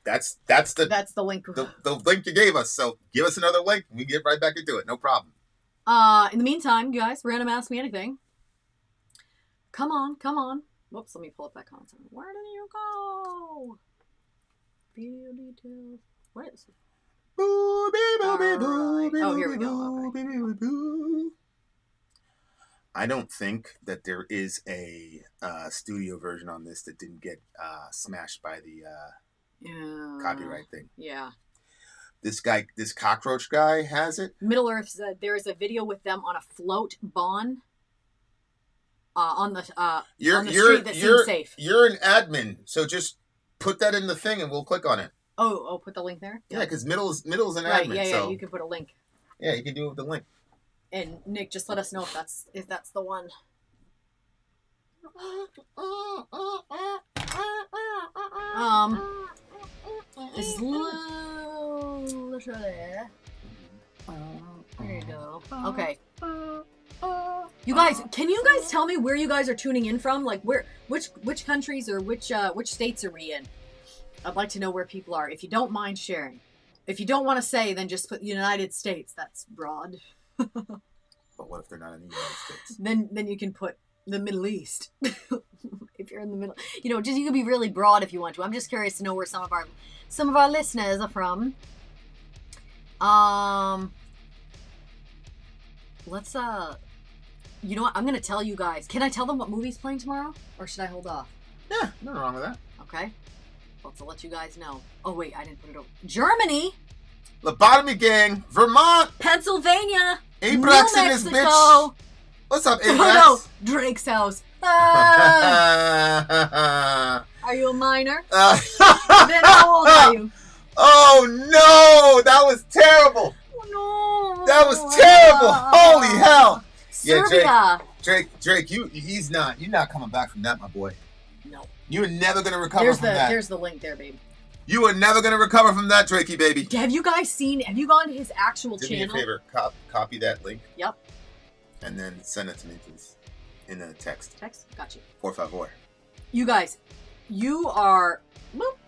That's the link. The link you gave us. So give us another link and we get right back into it. No problem. In the meantime, guys, random Ask Me Anything. Come on. Whoops, let me pull up that content. Where did you go? Video details. What is it? Oh, here we go. Okay. I don't think that there is a studio version on this that didn't get smashed by the copyright thing. Yeah. This cockroach guy has it. Middle Earth said there is a video with them on a float bon on the street that seems safe. You're an admin, so just put that in the thing and we'll click on it. Oh, put the link there? Yeah, because middle's an right, admin. Yeah, so you can put a link. Yeah, you can do it with the link. And Nick, just let us know if that's the one. Literally. There you go. Okay. You guys, can you guys tell me where you guys are tuning in from? Like which countries or which states are we in? I'd like to know where people are. If you don't mind sharing. If you don't want to say, then just put United States. That's broad. But what if they're not in the United States? Then you can put the Middle East. If you're in the middle, you can be really broad if you want to. I'm just curious to know where some of our listeners are from. Let's you know what? I'm gonna tell you guys. Can I tell them what movie's playing tomorrow, or should I hold off? Yeah, nothing wrong with that. Okay. Well, to let you guys know. Oh wait, I didn't put it over. Germany. Lobotomy Gang, Vermont, Pennsylvania, Abrax New in this Mexico. bitch. What's up, Abrax? Oh no, Drake's house. Are you a minor? Then how old are you? Oh no, that was terrible. Oh, no. That was terrible. Holy hell. Serbia. Yeah, Drake, you're not coming back from that, my boy. No. You're never gonna recover from that. There's the link there, babe. You are never gonna recover from that, Drakey baby. Have you gone to his actual Do channel? me a favor, copy that link. Yep. And then send it to me, please. In a text. Text? Got you. Por favor. You guys, you are... Whoop.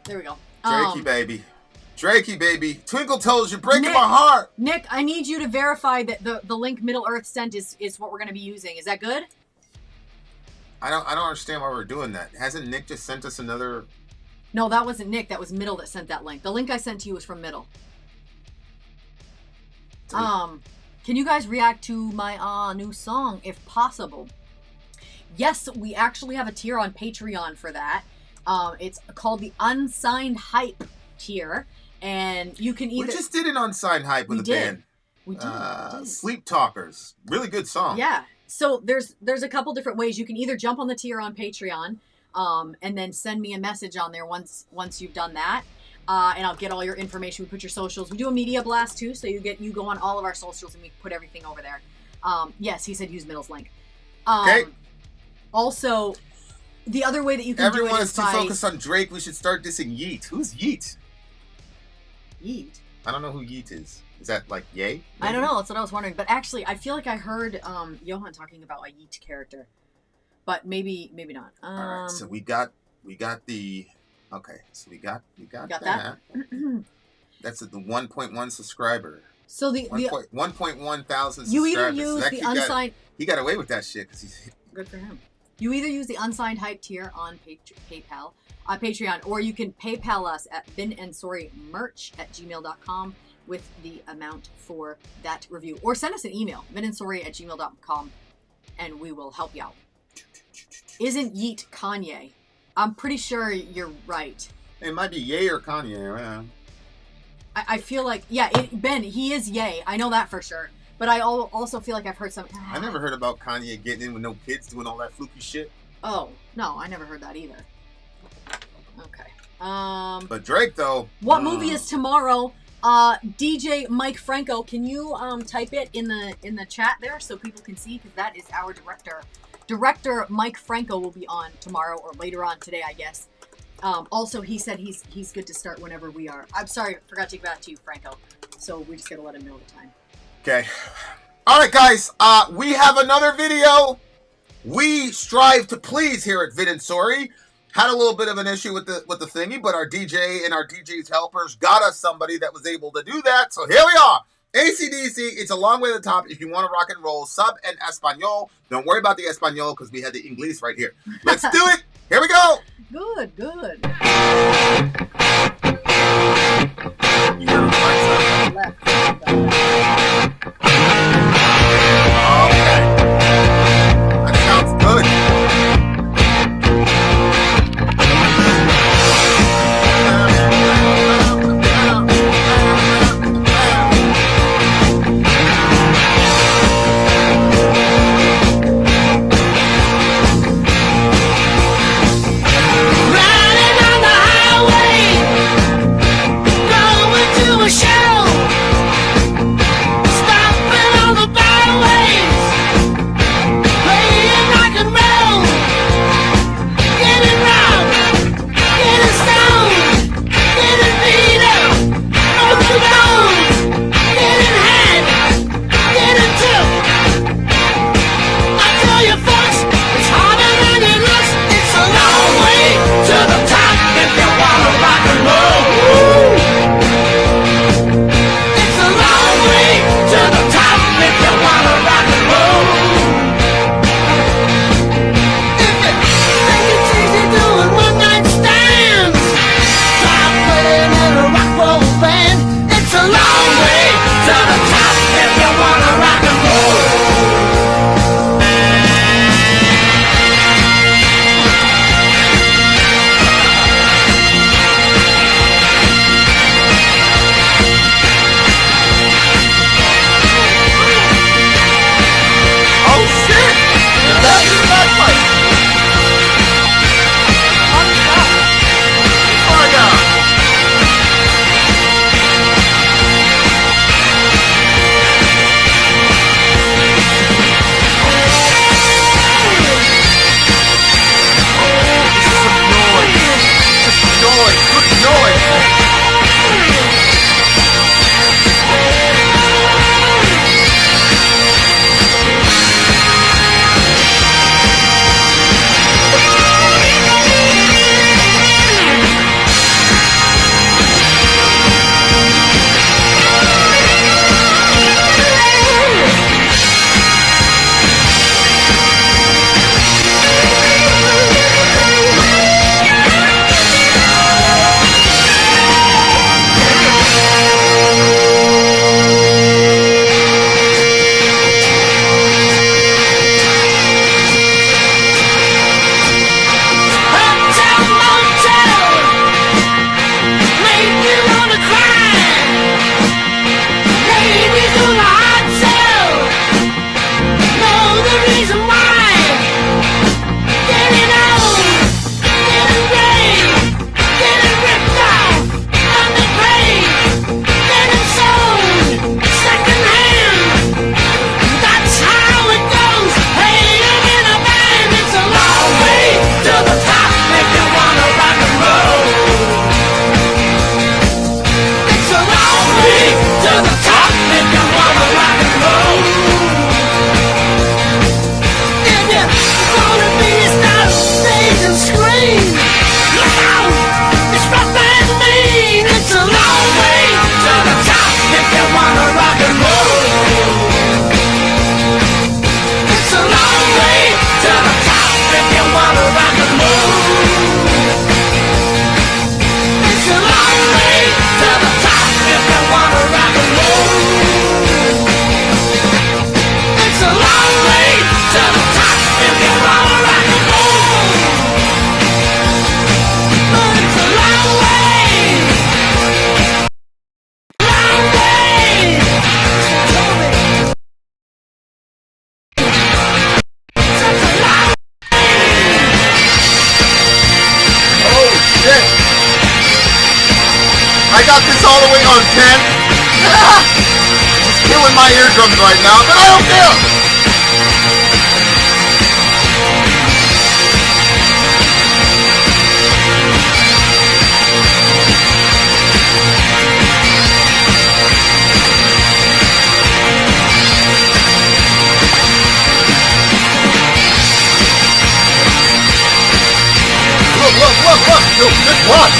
There we go. Drakey, baby. Drakey, baby. Twinkle Toes, you're breaking Nick, my heart. Nick, I need you to verify that the link Middle Earth sent is what we're going to be using. Is that good? I don't understand why we're doing that. Hasn't Nick just sent us another... No, that wasn't Nick. That was Middle that sent that link. The link I sent to you was from Middle. Can you guys react to my new song, if possible? Yes, we actually have a tier on Patreon for that. It's called the Unsigned Hype tier, and you can either... We just did an Unsigned Hype with a band. We did. Sleep Talkers. Really good song. Yeah. So there's a couple different ways. You can either jump on the tier on Patreon, and then send me a message on there once you've done that. And I'll get all your information. We put your socials. We do a media blast too, so you go on all of our socials and we put everything over there. Yes, he said use Middle's link. Okay. Also, the other way that you can Everyone do it is too focused on Drake. We should start dissing Yeet. Who's Yeet? Yeet. I don't know who Yeet is. Is that like Ye? Maybe? I don't know. That's what I was wondering. But actually, I feel like I heard Johan talking about a Yeet character, but maybe not. All right. So we got the. Okay, so we got that. That's the 1.1 subscriber. So the 1.1 thousand subscribers. You either use the unsigned. He got away with that shit because he's good for him. You either use the Unsigned Hype tier on PayPal, Patreon, or you can PayPal us at vinandsorrymerch@gmail.com with the amount for that review, or send us an email vinandsorry@gmail.com, and we will help you out. Isn't Yeet Kanye? I'm pretty sure you're right. It might be Ye or Kanye. Yeah. I feel like, Ben, he is Ye. I know that for sure. But I also feel like I've heard something. I never heard about Kanye getting in with no kids doing all that fluky shit. Oh, no, I never heard that either. Okay. But Drake, though. What movie is tomorrow? DJ Mike Franco, can you type it in the chat there so people can see? Because that is our director. Director Mike Franco will be on tomorrow or later on today, I guess. Also, he said he's good to start whenever we are. I'm sorry, I forgot to get back to you, Franco. So we just gotta let him know the time. Okay. All right, guys. We have another video. We strive to please here at Vid and Sorry. Had a little bit of an issue with the thingy, but our DJ and our DJ's helpers got us somebody that was able to do that. So here we are. AC/DC, it's a long way to the top. If you want to rock and roll, sub en Espanol. Don't worry about the Espanol because we had the English right here. Let's do it. Here we go. Good, good. You hear the mic sound? Left. Okay. That sounds good. Show, stopping on the content. It's killing my eardrums right now, but I don't care. Look. Yo, just watch.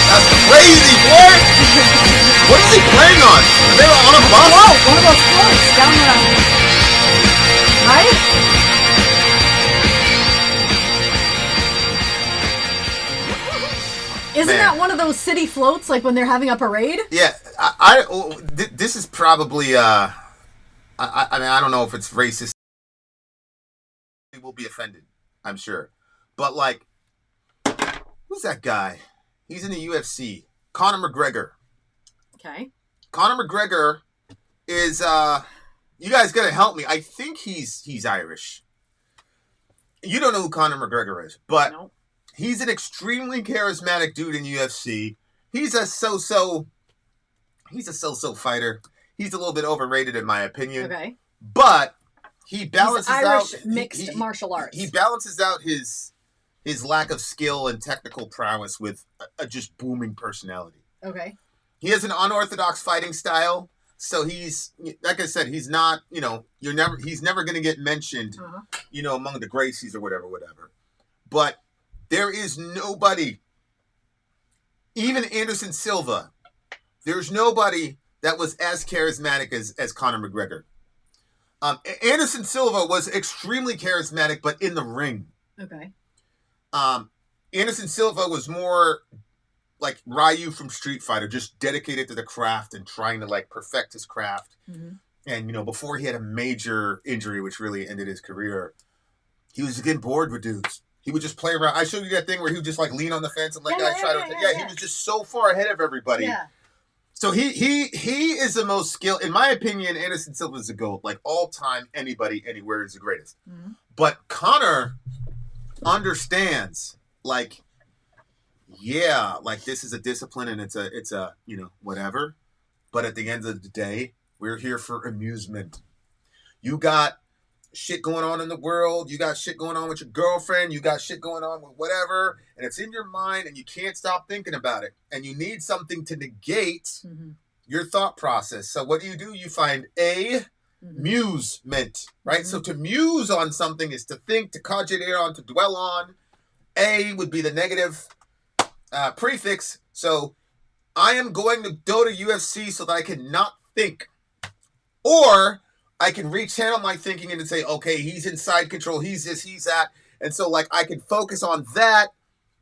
That's crazy, boy! What is he playing on? They were on a bus? Whoa, one of those floats down the... Right? Isn't Man. that one of those city floats, like when they're having a parade? Yeah, this is probably, I mean, I don't know if it's racist. He will be offended, I'm sure. But, like, who's that guy? He's in the UFC. Conor McGregor. Okay. Conor McGregor is, you guys gotta help me. I think he's Irish. You don't know who Conor McGregor is, but No. he's an extremely charismatic dude in UFC. He's a so-so fighter. He's a little bit overrated in my opinion. Okay. But he balances He's Irish out mixed martial arts. He balances out his lack of skill and technical prowess with a just booming personality. Okay. He has an unorthodox fighting style, so he's, like I said, he's not, he's never going to get mentioned, among the Gracies or whatever. But there is nobody, even Anderson Silva, there's nobody that was as charismatic as Conor McGregor. Anderson Silva was extremely charismatic, but in the ring. Okay. Anderson Silva was more like Ryu from Street Fighter, just dedicated to the craft and trying to like perfect his craft. Mm-hmm. And, before he had a major injury, which really ended his career, he was getting bored with dudes. He would just play around. I showed you that thing where he would just like lean on the fence and let guys try to. He was just so far ahead of everybody. Yeah. So he is the most skilled, in my opinion. Anderson Silva is the GOAT. Like all time, anybody, anywhere is the greatest. Mm-hmm. But Conor understands, like, yeah, like this is a discipline and it's a whatever. But at the end of the day, we're here for amusement. You got shit going on in the world. You got shit going on with your girlfriend. You got shit going on with whatever. And it's in your mind and you can't stop thinking about it. And you need something to negate your thought process. So what do? You find amusement, right? So to muse on something is to think, to cogitate on, to dwell on. A would be the negative prefix. So I am going to go to UFC so that I can not think. Or I can rechannel my thinking and say, okay, he's in side control, he's this, he's that. And so, like, I can focus on that,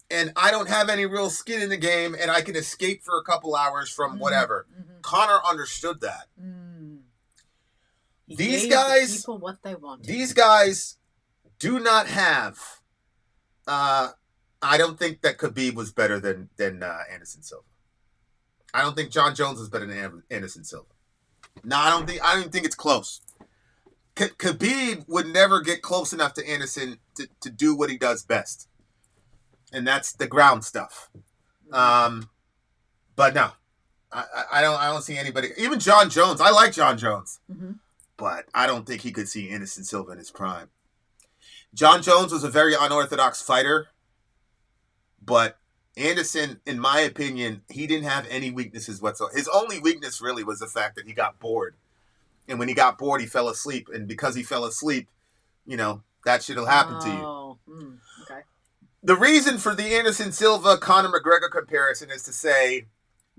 and I don't have any real skin in the game, and I can escape for a couple hours from whatever. Conor understood that. These guys, people what they want. These guys do not have. I don't think that Khabib was better than Anderson Silva. I don't think John Jones was better than Anderson Silva. No, I don't think it's close. Khabib would never get close enough to Anderson to do what he does best, and that's the ground stuff. But no, I don't see anybody. Even John Jones. I like John Jones, but I don't think he could see Anderson Silva in his prime. John Jones was a very unorthodox fighter, but Anderson, in my opinion, he didn't have any weaknesses whatsoever. His only weakness really was the fact that he got bored. And when he got bored, he fell asleep. And because he fell asleep, that shit will happen to you. Okay. The reason for the Anderson Silva-Conor McGregor comparison is to say,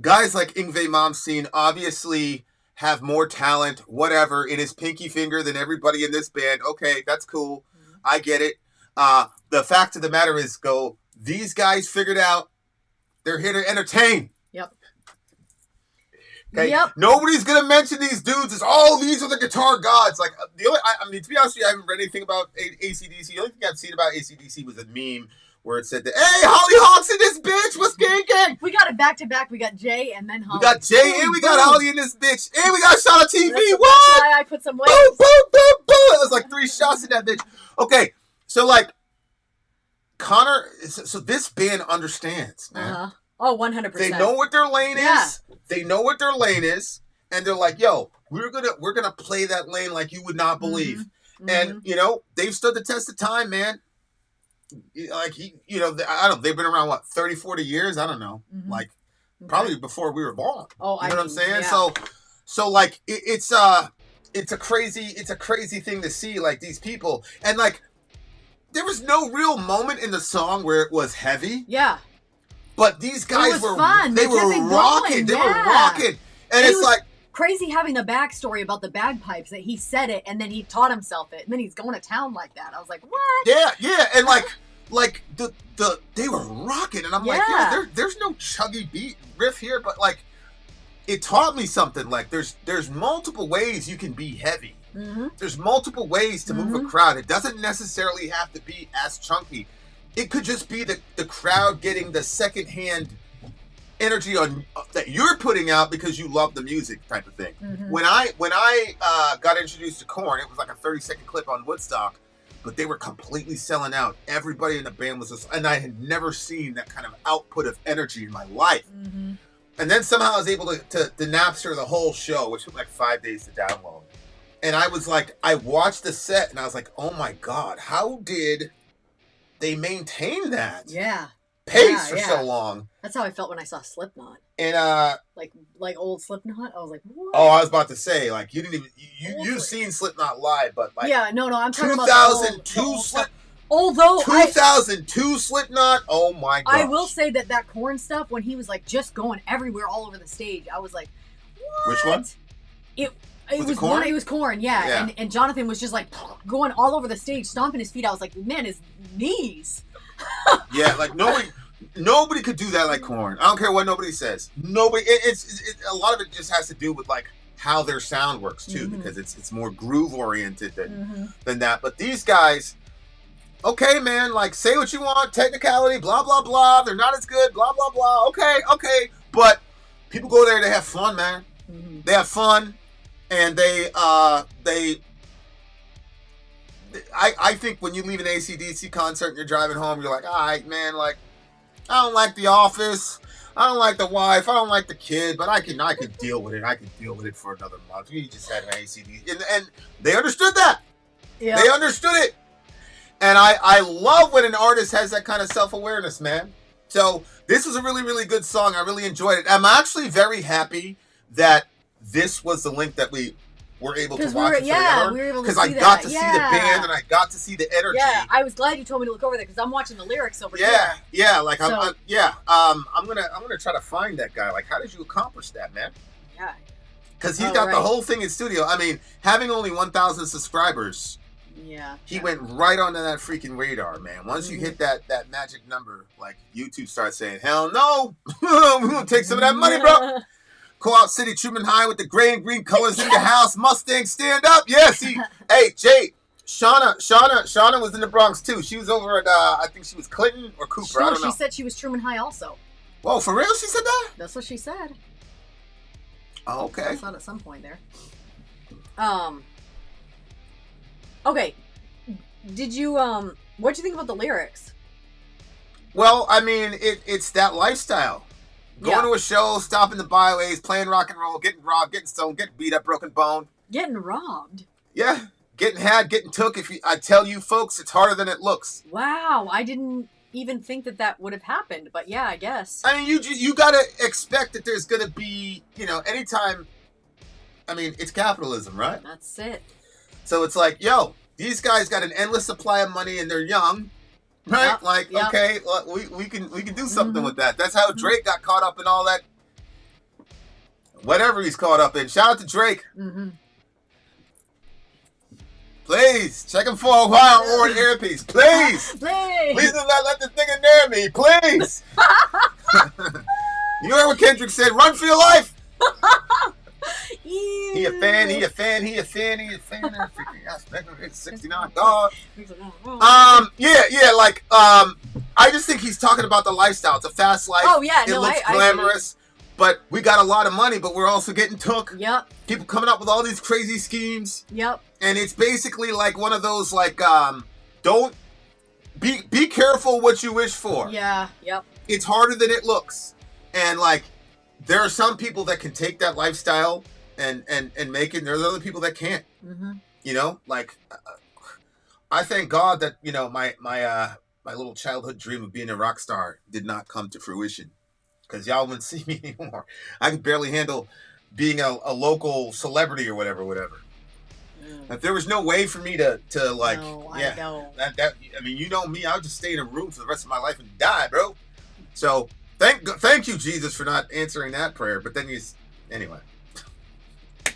guys like Yngwie Malmsteen obviously have more talent, whatever, in his pinky finger than everybody in this band. Okay, that's cool. I get it. The fact of the matter is, these guys figured out they're here to entertain. Yep. Okay? Yep. Nobody's going to mention these dudes as, these are the guitar gods. Like, to be honest with you, I haven't read anything about AC/DC. The only thing I've seen about AC/DC was a meme where it said that, hey, Holly Hawk's in this bitch. What's gang? We got it back to back. We got Jay and then Holly. We got Jay and we got Holly in this bitch. And we got Shot of TV. That's What? why I put some weight. Boom, boom, boom, boom. It was like 3 shots in that bitch. Okay, so like Connor, so this band understands, man. Oh, 100%. They know what their lane Yeah. is. They know what their lane is, and they're like, "Yo, we're gonna play that lane like you would not believe." And you know, they've stood the test of time, man. Like I don't. They've been around what 30, 40 years. I don't know. Like probably before we were born. Oh, you know what I'm saying? Yeah. So like it's a crazy thing to see, like these people, and like there was no real moment in the song where it was heavy. Yeah. But these guys were fun. They were kept it rocking. going. They Yeah. were rocking. And It it's was like crazy having the backstory about the bagpipes that he said it and then he taught himself it and then he's going to town like that. I was like, what? yeah, and like the they were rocking, and I'm like, Yeah. yo, there's no chuggy beat riff here, but like it taught me something. Like there's multiple ways you can be heavy. There's multiple ways to move a crowd. It doesn't necessarily have to be as chunky. It could just be the crowd getting the secondhand energy on that you're putting out because you love the music, type of thing. When I got introduced to Korn, it was like a 30-second clip on Woodstock, but they were completely selling out. Everybody in the band was just, and I had never seen that kind of output of energy in my life. And then somehow I was able to Napster the whole show, which took like 5 days to download. And I was like, I watched the set and I was like, oh my God, how did they maintain that pace for so long? That's how I felt when I saw Slipknot. And like old Slipknot. I was like, what? oh, I was about to say, like, you didn't even you've seen Slipknot live, but like no, I'm talking about 2002 Slipknot. Although 2002 Slipknot, oh my God! I will say that Korn stuff, when he was like just going everywhere all over the stage, I was like, what? Which one? It was Korn? It was Korn, yeah. And Jonathan was just like going all over the stage, stomping his feet. I was like, man, his knees. Yeah, like nobody could do that like Korn. I don't care what nobody says. Nobody. It's a lot of it just has to do with like how their sound works too, because it's more groove oriented than that. But these guys, okay, man, like say what you want, technicality, blah blah blah. They're not as good, blah blah blah. Okay, but people go there to have fun, man. They have fun. And I think when you leave an AC/DC concert and you're driving home, you're like, all right, man, like, I don't like the office. I don't like the wife. I don't like the kid, but I can deal with it. I can deal with it for another month. You just had an AC/DC. And they understood that. Yeah. They understood it. And I love when an artist has that kind of self-awareness, man. So this was a really, really good song. I really enjoyed it. I'm actually very happy that this was the link that we were able to watch together. We were able to see because I got to see the band and I got to see the energy. Yeah, I was glad you told me to look over there because I'm watching the lyrics over here. Yeah, like I'm gonna try to find that guy. Like, how did you accomplish that, man? Yeah, because he's got the whole thing in studio. I mean, having only 1,000 subscribers. Yeah, he went right onto that freaking radar, man. Once you hit that magic number, like YouTube starts saying, "Hell no, we're gonna take some of that money, bro." Co-op City, Truman High with the gray and green colors in the house. Mustang, stand up. Yeah, see. Hey, Jay, Shauna was in the Bronx, too. She was over at, I think she was Clinton or Cooper. I don't know. She said she was Truman High also. Whoa, for real? She said that? That's what she said. Oh, okay. I saw it at some point there. Okay. Did you, what'd you think about the lyrics? Well, I mean, it's that lifestyle. Going to a show, stopping the byways, playing rock and roll, getting robbed, getting stoned, getting beat up, broken bone. Getting robbed? Yeah. Getting had, getting took. I tell you, folks, it's harder than it looks. Wow. I didn't even think that would have happened, but yeah, I guess. I mean, you got to expect that there's going to be, anytime. I mean, it's capitalism, right? That's it. So it's like, yo, these guys got an endless supply of money and they're young. Right? Okay, we can do something with that. That's how Drake got caught up in all that. Whatever he's caught up in. Shout out to Drake. Please, check him for a while or an earpiece. Please. Please do not let this nigga near me. Please. You heard what Kendrick said. Run for your life. He a fan. Freaking aspect of it. 69 dog. I just think he's talking about the lifestyle. It's a fast life. Oh yeah, it looks glamorous, but we got a lot of money, but we're also getting took. Yep. People coming up with all these crazy schemes. Yep. And it's basically like one of those like don't be careful what you wish for. Yeah, yep. It's harder than it looks. And like there are some people that can take that lifestyle and make it, and there's other people that can't. Mm-hmm. You know, like I thank God that, you know, my little childhood dream of being a rock star did not come to fruition, because y'all wouldn't see me anymore. I could barely handle being a local celebrity or whatever. If there was no way for me to like, No, yeah, I know. that I mean, you know me, I would just stay in a room for the rest of my life and die, bro. So thank you, Jesus, for not answering that prayer. But then anyway. I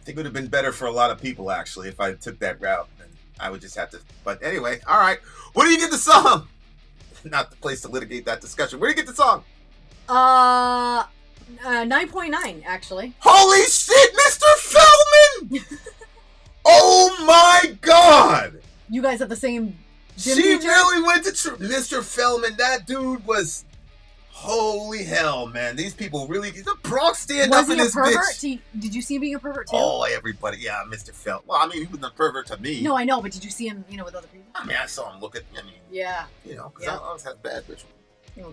think it would have been better for a lot of people, actually, if I took that route. And I would just have to. But anyway, all right. Where do you get the song? Not the place to litigate that discussion. Where do you get the song? 9.9, actually. Holy shit, Mr. Feldman! Oh my God! You guys have the same gym She teacher? really went to Mr. Feldman. That dude was. Holy hell, man. These people really. The Bronx stand Was up he in a this pervert? bitch. Did you see him being a pervert too? Oh, everybody. Yeah, Mr. Feldman. Well, I mean, he was a pervert to me. No, I know, but did you see him, with other people? I mean, I saw him look at. I mean, Yeah. you know, because Yeah. I always had bad bitch. Oh.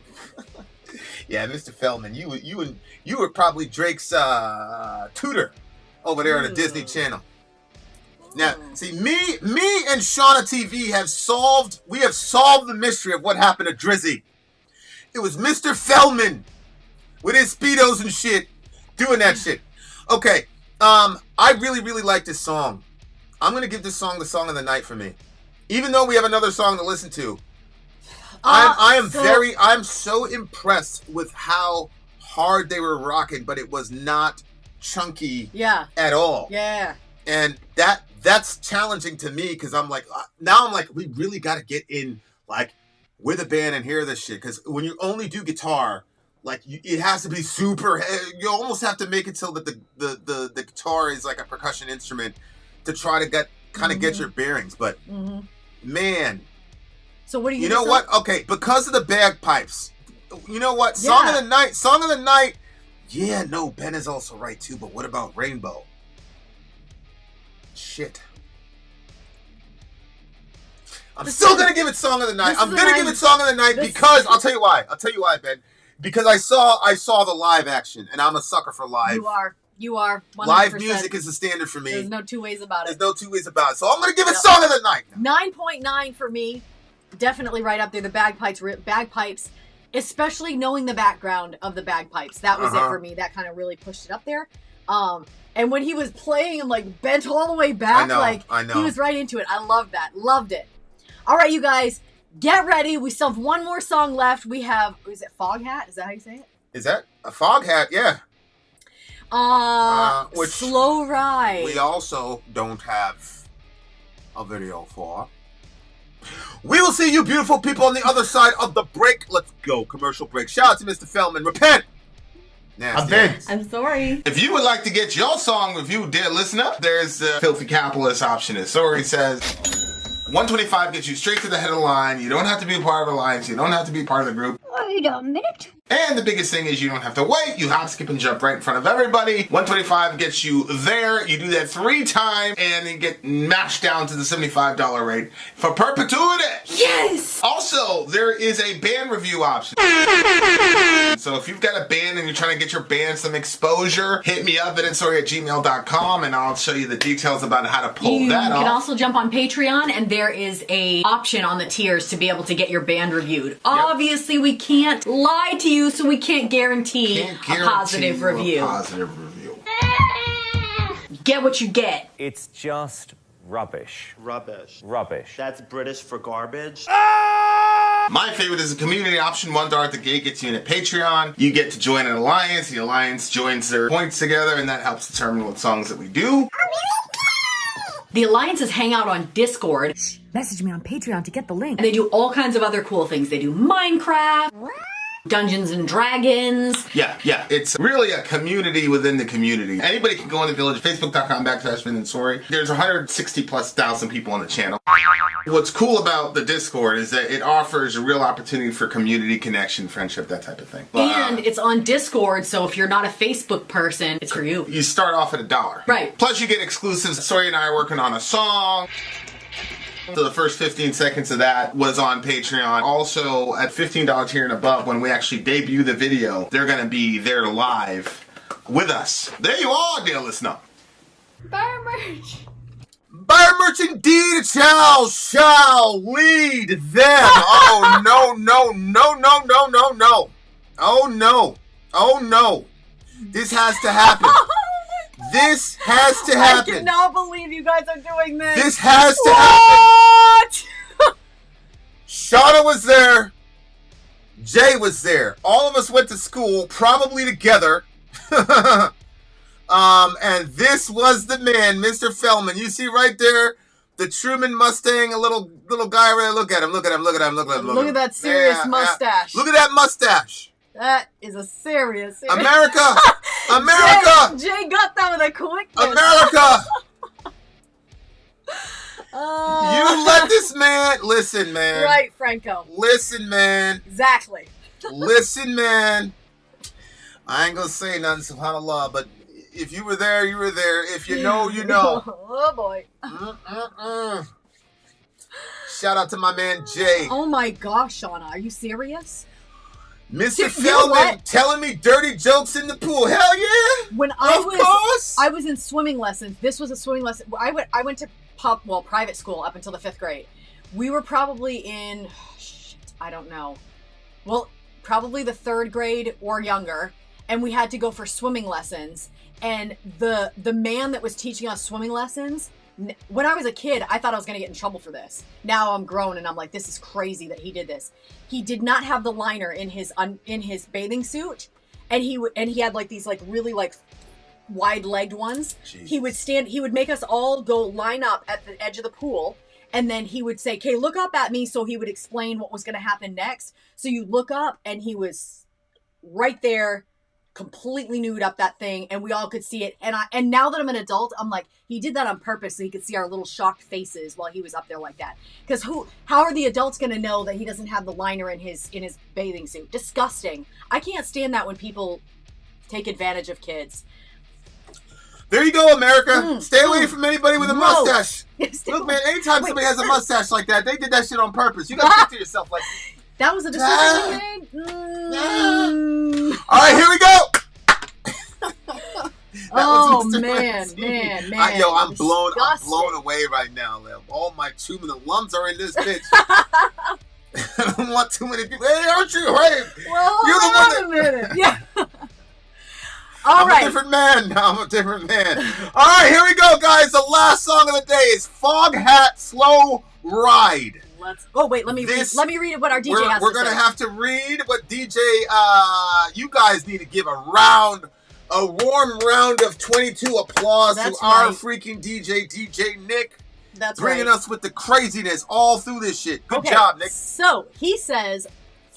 Yeah, Mr. Feldman, you were probably Drake's tutor over there on the Disney Channel. Now, see, me and Shauna TV have solved the mystery of what happened to Drizzy. It was Mr. Feldman with his Speedos and shit doing that shit. Okay, I really, really like this song. I'm gonna give this song the song of the night for me. Even though we have another song to listen to. I'm so impressed with how hard they were rocking, but it was not chunky at all. Yeah. And that's challenging to me, because I'm like, we really got to get in like with a band and hear this shit, because when you only do guitar, like it has to be super. You almost have to make it so that the guitar is like a percussion instrument to try to get your bearings. But man. So what do you? You know what? Okay, because of the bagpipes. You know what? Song of the night. Yeah, no, Ben is also right too. But what about Rainbow? Shit. I'm still gonna give it song of the night. I'm gonna give it song of the night because I'll tell you why. Ben. Because I saw the live action, and I'm a sucker for live. You are. 100%. Live music is the standard for me. There's no two ways about it. So I'm gonna give it song of the night. 9.9 for me. Definitely right up there. The bagpipes, especially knowing the background of the bagpipes. That was it for me. That kind of really pushed it up there. And when he was playing and like bent all the way back, I know. He was right into it. I loved that. Loved it. All right, you guys, get ready. We still have one more song left. We have, is it Foghat? Is that how you say it? Is that a Foghat? Yeah. Which Slow Ride. We also don't have a video for. We will see you beautiful people on the other side of the break. Let's go. Commercial break. Shout out to Mr. Feldman. Repent. I'm sorry. If you would like to get your song reviewed, dear listener, there's the Filthy Capitalist option. As Sorry says, 125 gets you straight to the head of the line. You don't have to be a part of the alliance. You don't have to be part of the group. Wait a minute. And the biggest thing is you don't have to wait. You hop, skip, and jump right in front of everybody. 125 gets you there. You do that 3 times, and then get mashed down to the $75 rate for perpetuity. Yes! Also, there is a band review option. So if you've got a band and you're trying to get your band some exposure, hit me up at itsorry@gmail.com, and I'll show you the details about how to pull that off. You can also jump on Patreon, and there is a option on the tiers to be able to get your band reviewed. Obviously, we can't lie to you, so we can't guarantee a positive review. Get what you get. It's just rubbish. Rubbish. Rubbish. That's British for garbage. My favorite is a community option. $1 at the gate gets you in at Patreon. You get to join an alliance. The alliance joins their points together, and that helps determine what songs that we do. The alliances hang out on Discord. Message me on Patreon to get the link. And they do all kinds of other cool things. They do Minecraft. Dungeons and Dragons. Yeah. It's really a community within the community. Anybody can go in the village, facebook.com/VinandSori. There's 160,000+ people on the channel. What's cool about the Discord is that it offers a real opportunity for community connection, friendship, that type of thing. And it's on Discord, so if you're not a Facebook person, it's for you. You start off at $1. Right. Plus you get exclusives. Sori and I are working on a song. So the first 15 seconds of that was on Patreon. Also, at $15 tier and above, when we actually debut the video, they're going to be there live with us. There you are, dear listener. Buy merch. Buy merch indeed, shall lead them. Oh, no. Oh, no. This has to happen. This has to happen. I cannot believe you guys are doing this. This has to happen. Shauna was there. Jay was there. All of us went to school, probably together. And this was the man, Mr. Feldman. You see right there, the Truman Mustang, a little guy right there. Look at him. Look at that serious mustache. Look at that mustache. That is a serious. America! Jay got that with a quickness. America! You let this man... Listen, man. Right, Franco. Listen, man. Exactly. Listen, man. I ain't gonna say nothing, subhanAllah, but if you were there, you were there. If you know, you know. Oh, boy. Shout out to my man, Jay. Oh, my gosh, Shauna. Are you serious? Mr. Feldman telling me dirty jokes in the pool. Hell yeah! When I was in swimming lessons. This was a swimming lesson. I went to private school up until the 5th grade. We were probably in, I don't know. Well, probably the 3rd grade or younger, and we had to go for swimming lessons. And the man that was teaching us swimming lessons, when I was a kid, I thought I was going to get in trouble for this. Now I'm grown and I'm like, this is crazy that he did this. He did not have the liner in his bathing suit, and he had like these like really like wide-legged ones. Jeez. He would make us all go line up at the edge of the pool, and then he would say, "Okay, look up at me." So he would explain what was going to happen next. So you look up, and he was right there, completely nude up that thing, and we all could see it. And now that I'm an adult, I'm like, he did that on purpose so he could see our little shocked faces while he was up there like that. Because how are the adults going to know that he doesn't have the liner in his bathing suit? Disgusting. I can't stand that when people take advantage of kids. There you go, America. Stay away from anybody with a mustache. Look, man, anytime somebody has a mustache like that, they did that shit on purpose. You gotta think to yourself like, that was a decision you made. All right, here we go. Oh man. I'm blown away right now, Lil. All my 2 minute lumps are in this bitch. I don't want too many people. Hey, aren't you? Hey, well, you're the one that. Minute. Yeah. I'm a different man now. I'm a different man. All right, here we go, guys. The last song of the day is Foghat "Slow Ride." Let me read what our DJ has to say. We're gonna have to read what DJ. You guys need to give a warm round of 22 applause to our freaking DJ Nick. That's bringing us with the craziness all through this shit. Good job, Nick. So he says,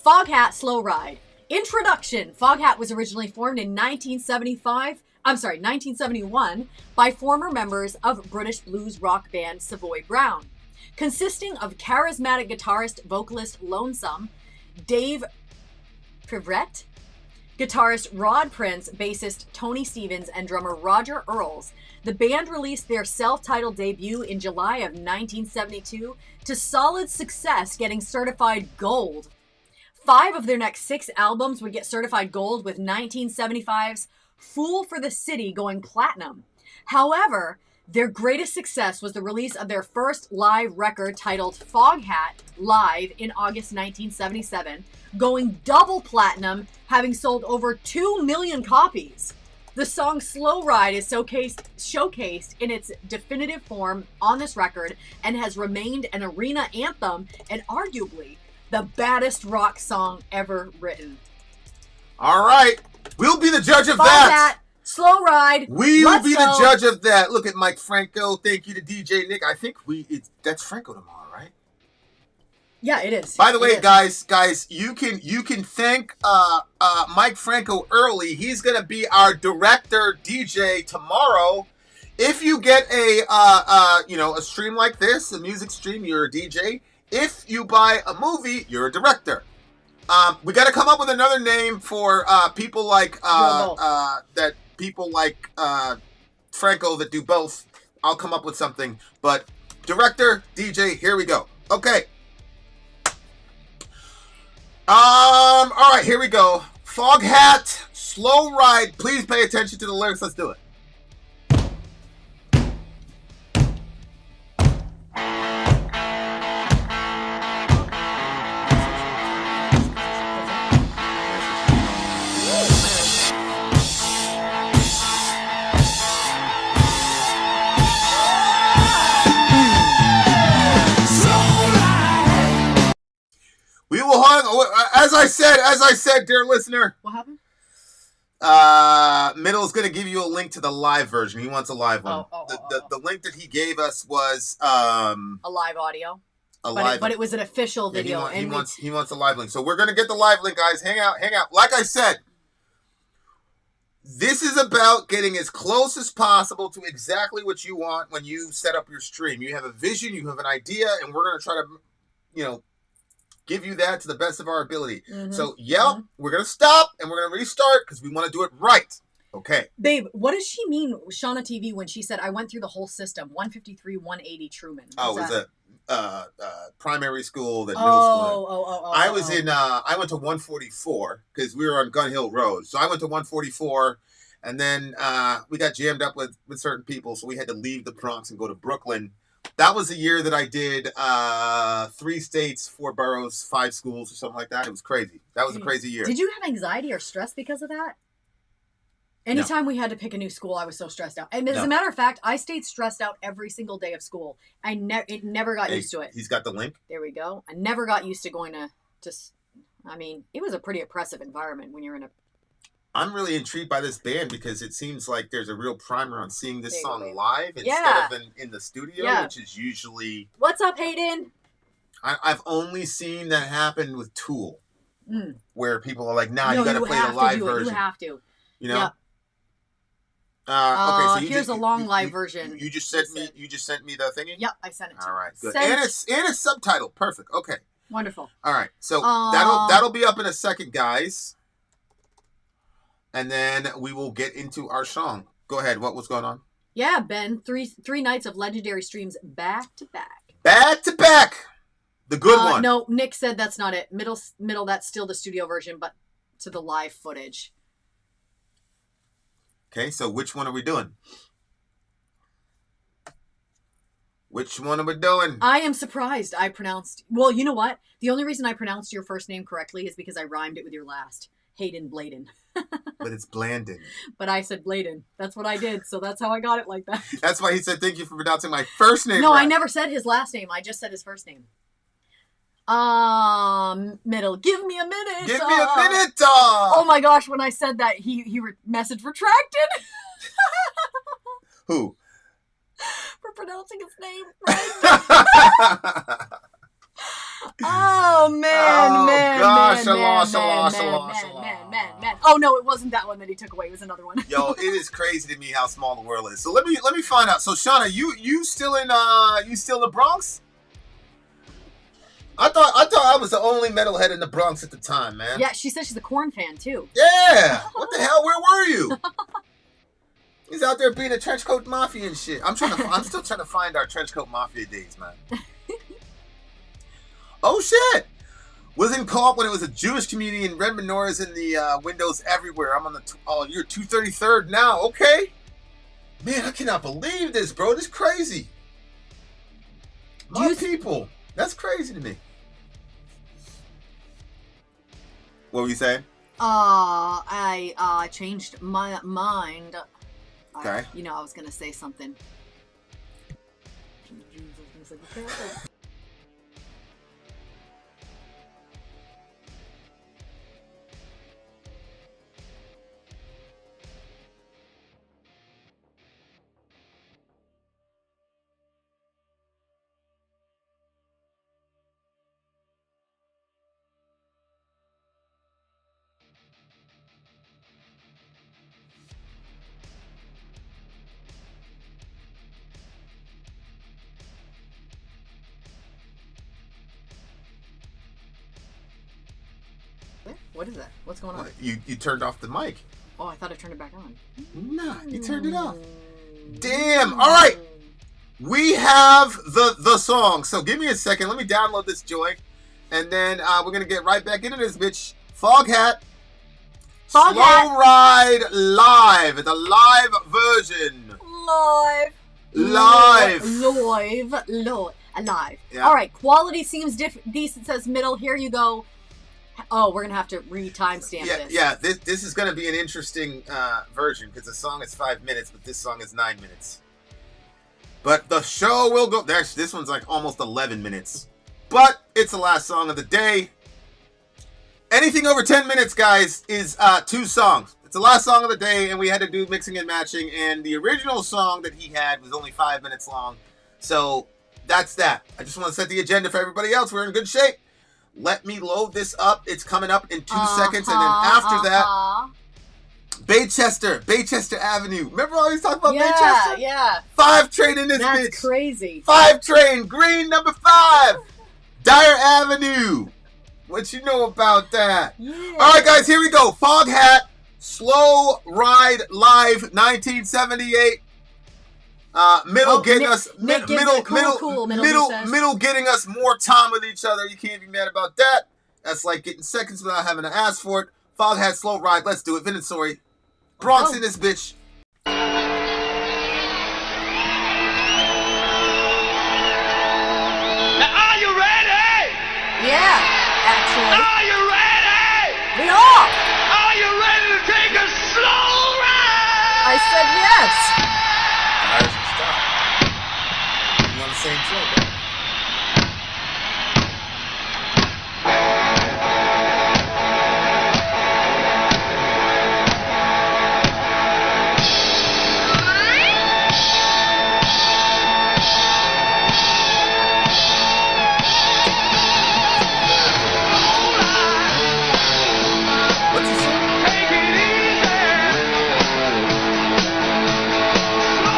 Foghat "Slow Ride." Introduction. Foghat was originally formed in 1971 by former members of British blues rock band Savoy Brown, consisting of charismatic guitarist, vocalist Lonesome, Dave Privret, guitarist Rod Prince, bassist Tony Stevens, and drummer Roger Earls. The band released their self-titled debut in July of 1972 to solid success, getting certified gold. 5 of their next 6 albums would get certified gold, with 1975's Fool for the City going platinum. However, their greatest success was the release of their first live record titled Foghat Live in August 1977, going double platinum, having sold over 2 million copies. The song Slow Ride is showcased in its definitive form on this record and has remained an arena anthem and arguably the baddest rock song ever written. All right. We'll be the judge of that. Slow Ride. We will be the judge of that. Look at Mike Franco. Thank you to DJ Nick. I think that's Franco tomorrow, right? Yeah, it is. By the way, It is. guys, you can thank Mike Franco early. He's gonna be our director DJ tomorrow. If you get a stream like this, a music stream, you're a DJ. If you buy a movie, you're a director. We got to come up with another name for people like Franco that do both. I'll come up with something. But director, DJ, here we go. Okay. All right, here we go. Foghat, Slow Ride. Please pay attention to the lyrics. Let's do it. We will as I said, dear listener. What happened? Middle is going to give you a link to the live version. He wants a live one. The link that he gave us was a live audio. But it was an official video. Yeah, he wants a live link. So we're going to get the live link, guys. Hang out. Like I said, this is about getting as close as possible to exactly what you want when you set up your stream. You have a vision, you have an idea, and we're going to try to, give you that to the best of our ability. Mm-hmm. So, we're going to stop and we're going to restart because we want to do it right. Okay. Babe, what does she mean, Shauna TV, when she said, I went through the whole system, 153, 180 Truman? Was it primary school, then middle school? I went to 144 because we were on Gun Hill Road. So I went to 144 and then we got jammed up with certain people. So we had to leave the Bronx and go to Brooklyn. That was the year that I did 3 states, 4 boroughs, 5 schools or something like that. It was crazy. That was a crazy year. Did you have anxiety or stress because of that? Anytime we had to pick a new school, I was so stressed out. And as a matter of fact, I stayed stressed out every single day of school. It never got used to it. He's got the link. There we go. I never got used to going to it was a pretty oppressive environment when you're in a... I'm really intrigued by this band because it seems like there's a real primer on seeing this song live instead of in the studio, which is usually... What's up, Hayden? I've only seen that happen with Tool, where people are like, "Nah, you got to play the live version. You have to. You know." Okay, so here's a long live version. You just sent me the thingy. Yep, I sent it to you. All right, good. And it's subtitled. Perfect. Okay. Wonderful. All right, so that'll be up in a second, guys. And then we will get into our song. Go ahead. What was going on? Yeah, Ben. Three nights of legendary streams back to back. Back to back. The good one. No, Nick said that's not it. Middle. That's still the studio version, but to the live footage. Okay, so which one are we doing? Which one are we doing? I am surprised I pronounced... Well, you know what? The only reason I pronounced your first name correctly is because I rhymed it with your last. Hayden Bladen. But it's Blandon. But I said Bladen. That's what I did, so that's how I got it like that. That's why he said, thank you for pronouncing my first name. No, right. I never said his last name. I just said his first name. Middle. Give me a minute. Give me a minute. Oh my gosh, when I said that, he message retracted. Who? For pronouncing his name right. Oh man, gosh, man. I lost. Oh no, it wasn't that one that he took away. It was another one. Yo, it is crazy to me how small the world is. So let me find out. So Shauna, you still in the Bronx? I thought I was the only metalhead in the Bronx at the time, man. Yeah, she said she's a Korn fan too. Yeah. What the hell? Where were you? He's out there being a trenchcoat mafia and shit. I'm still trying to find our trenchcoat mafia days, man. Oh shit! Was in co-op when it was a Jewish community in Red menorahs in the windows everywhere. I'm on the you're 233rd now. Okay, man, I cannot believe this, bro. This is crazy. My people, that's crazy to me. What were you saying? I changed my mind. Okay. I was gonna say something. What is that? What's going on? You turned off the mic. Oh, I thought I turned it back on. Nah, you turned it off. Damn. All right. We have the song. So give me a second. Let me download this joint. And then we're going to get right back into this bitch. Foghat. Slow Ride Live. The live version. Live. Yeah. All right. Quality seems decent. Says middle. Here you go. Oh, we're going to have to re-timestamp this. Yeah, this is going to be an interesting version because the song is 5 minutes, but this song is 9 minutes. But the show will go... This one's like almost 11 minutes. But it's the last song of the day. Anything over 10 minutes, guys, is 2 songs. It's the last song of the day, and we had to do mixing and matching. And the original song that he had was only 5 minutes long. So that's that. I just want to set the agenda for everybody else. We're in good shape. Let me load this up. It's coming up in 2 seconds. And then after that, Baychester Avenue. Remember I always talking about Baychester? Yeah. 5 train in this bitch. That's crazy. 5 train, green number 5. Dyer Avenue. What you know about that? Yeah. All right, guys, here we go. Foghat, Slow Ride Live, 1978. Middle getting us middle getting us more time with each other. You can't be mad about that. That's like getting seconds without having to ask for it. Foghat, Slow Ride. Let's do it. Vin and Sorry. Bronx in this bitch. Are you ready? Yeah, actually. Are you ready? We are. Are you ready to take a slow ride? I said yes. Stop. You on the same train, bro. What's he saying? Take it easy.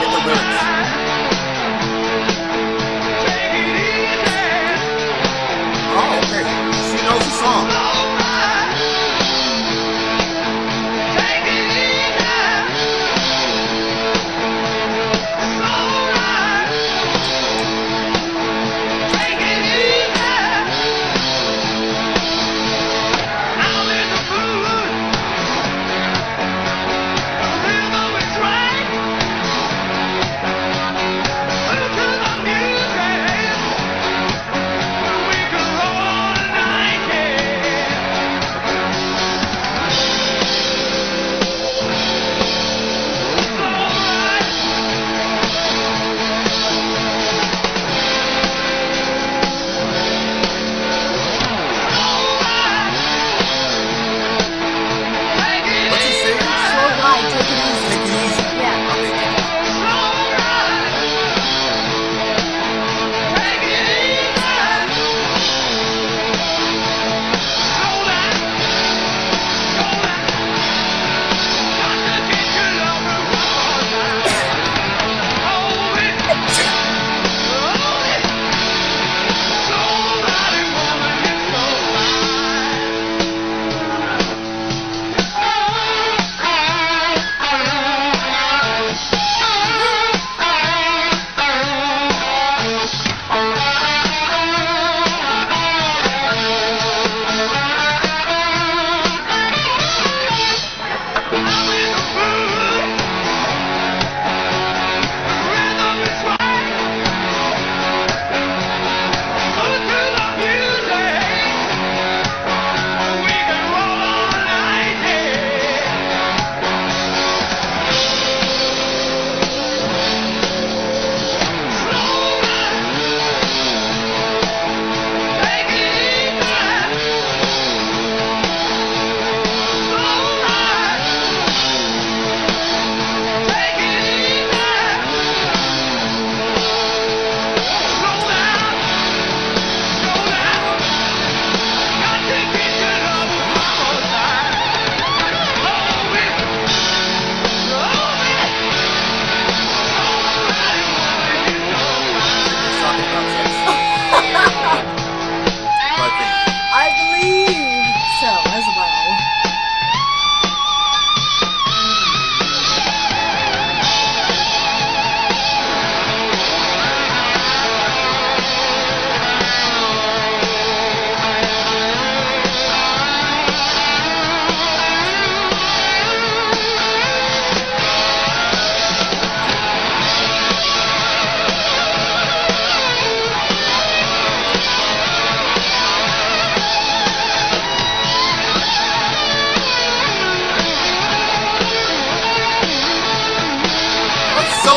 Get the lyrics. Take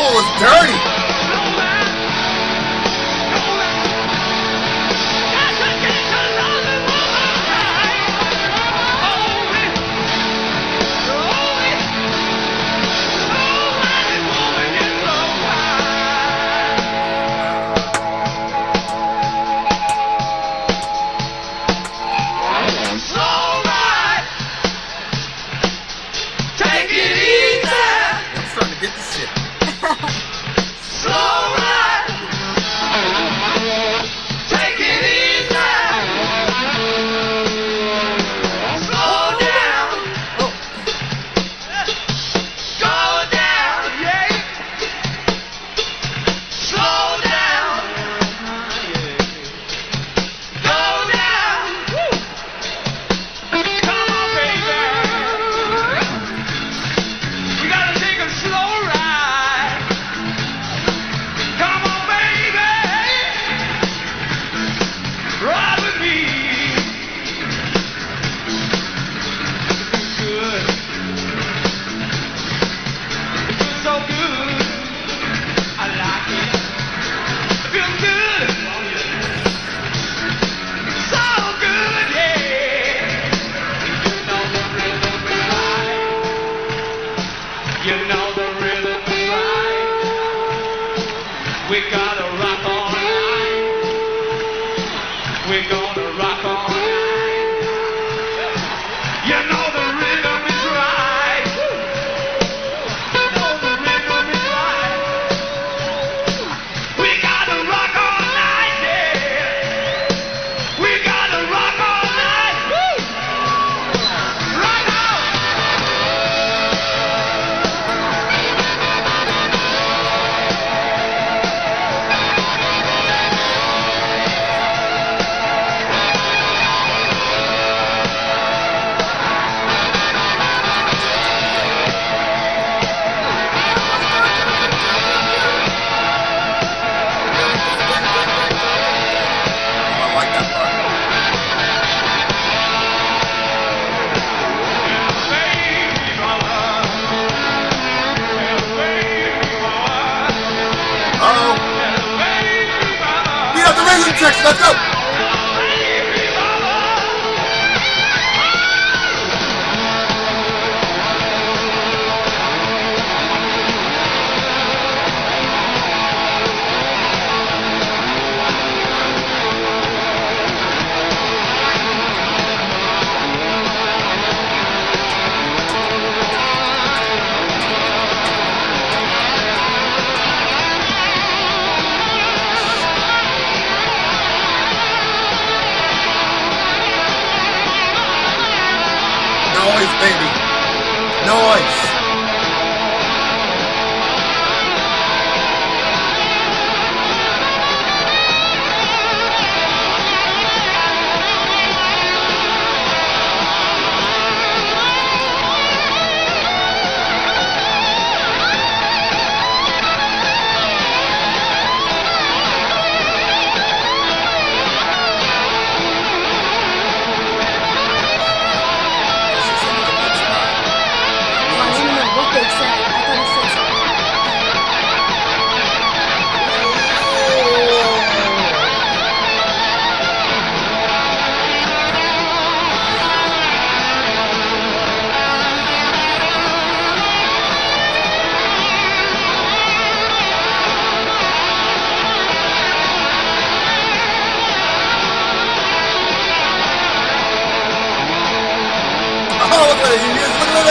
towel was dirty. I'm starting to get the shit. Section, let's go! Noise, baby. Noise.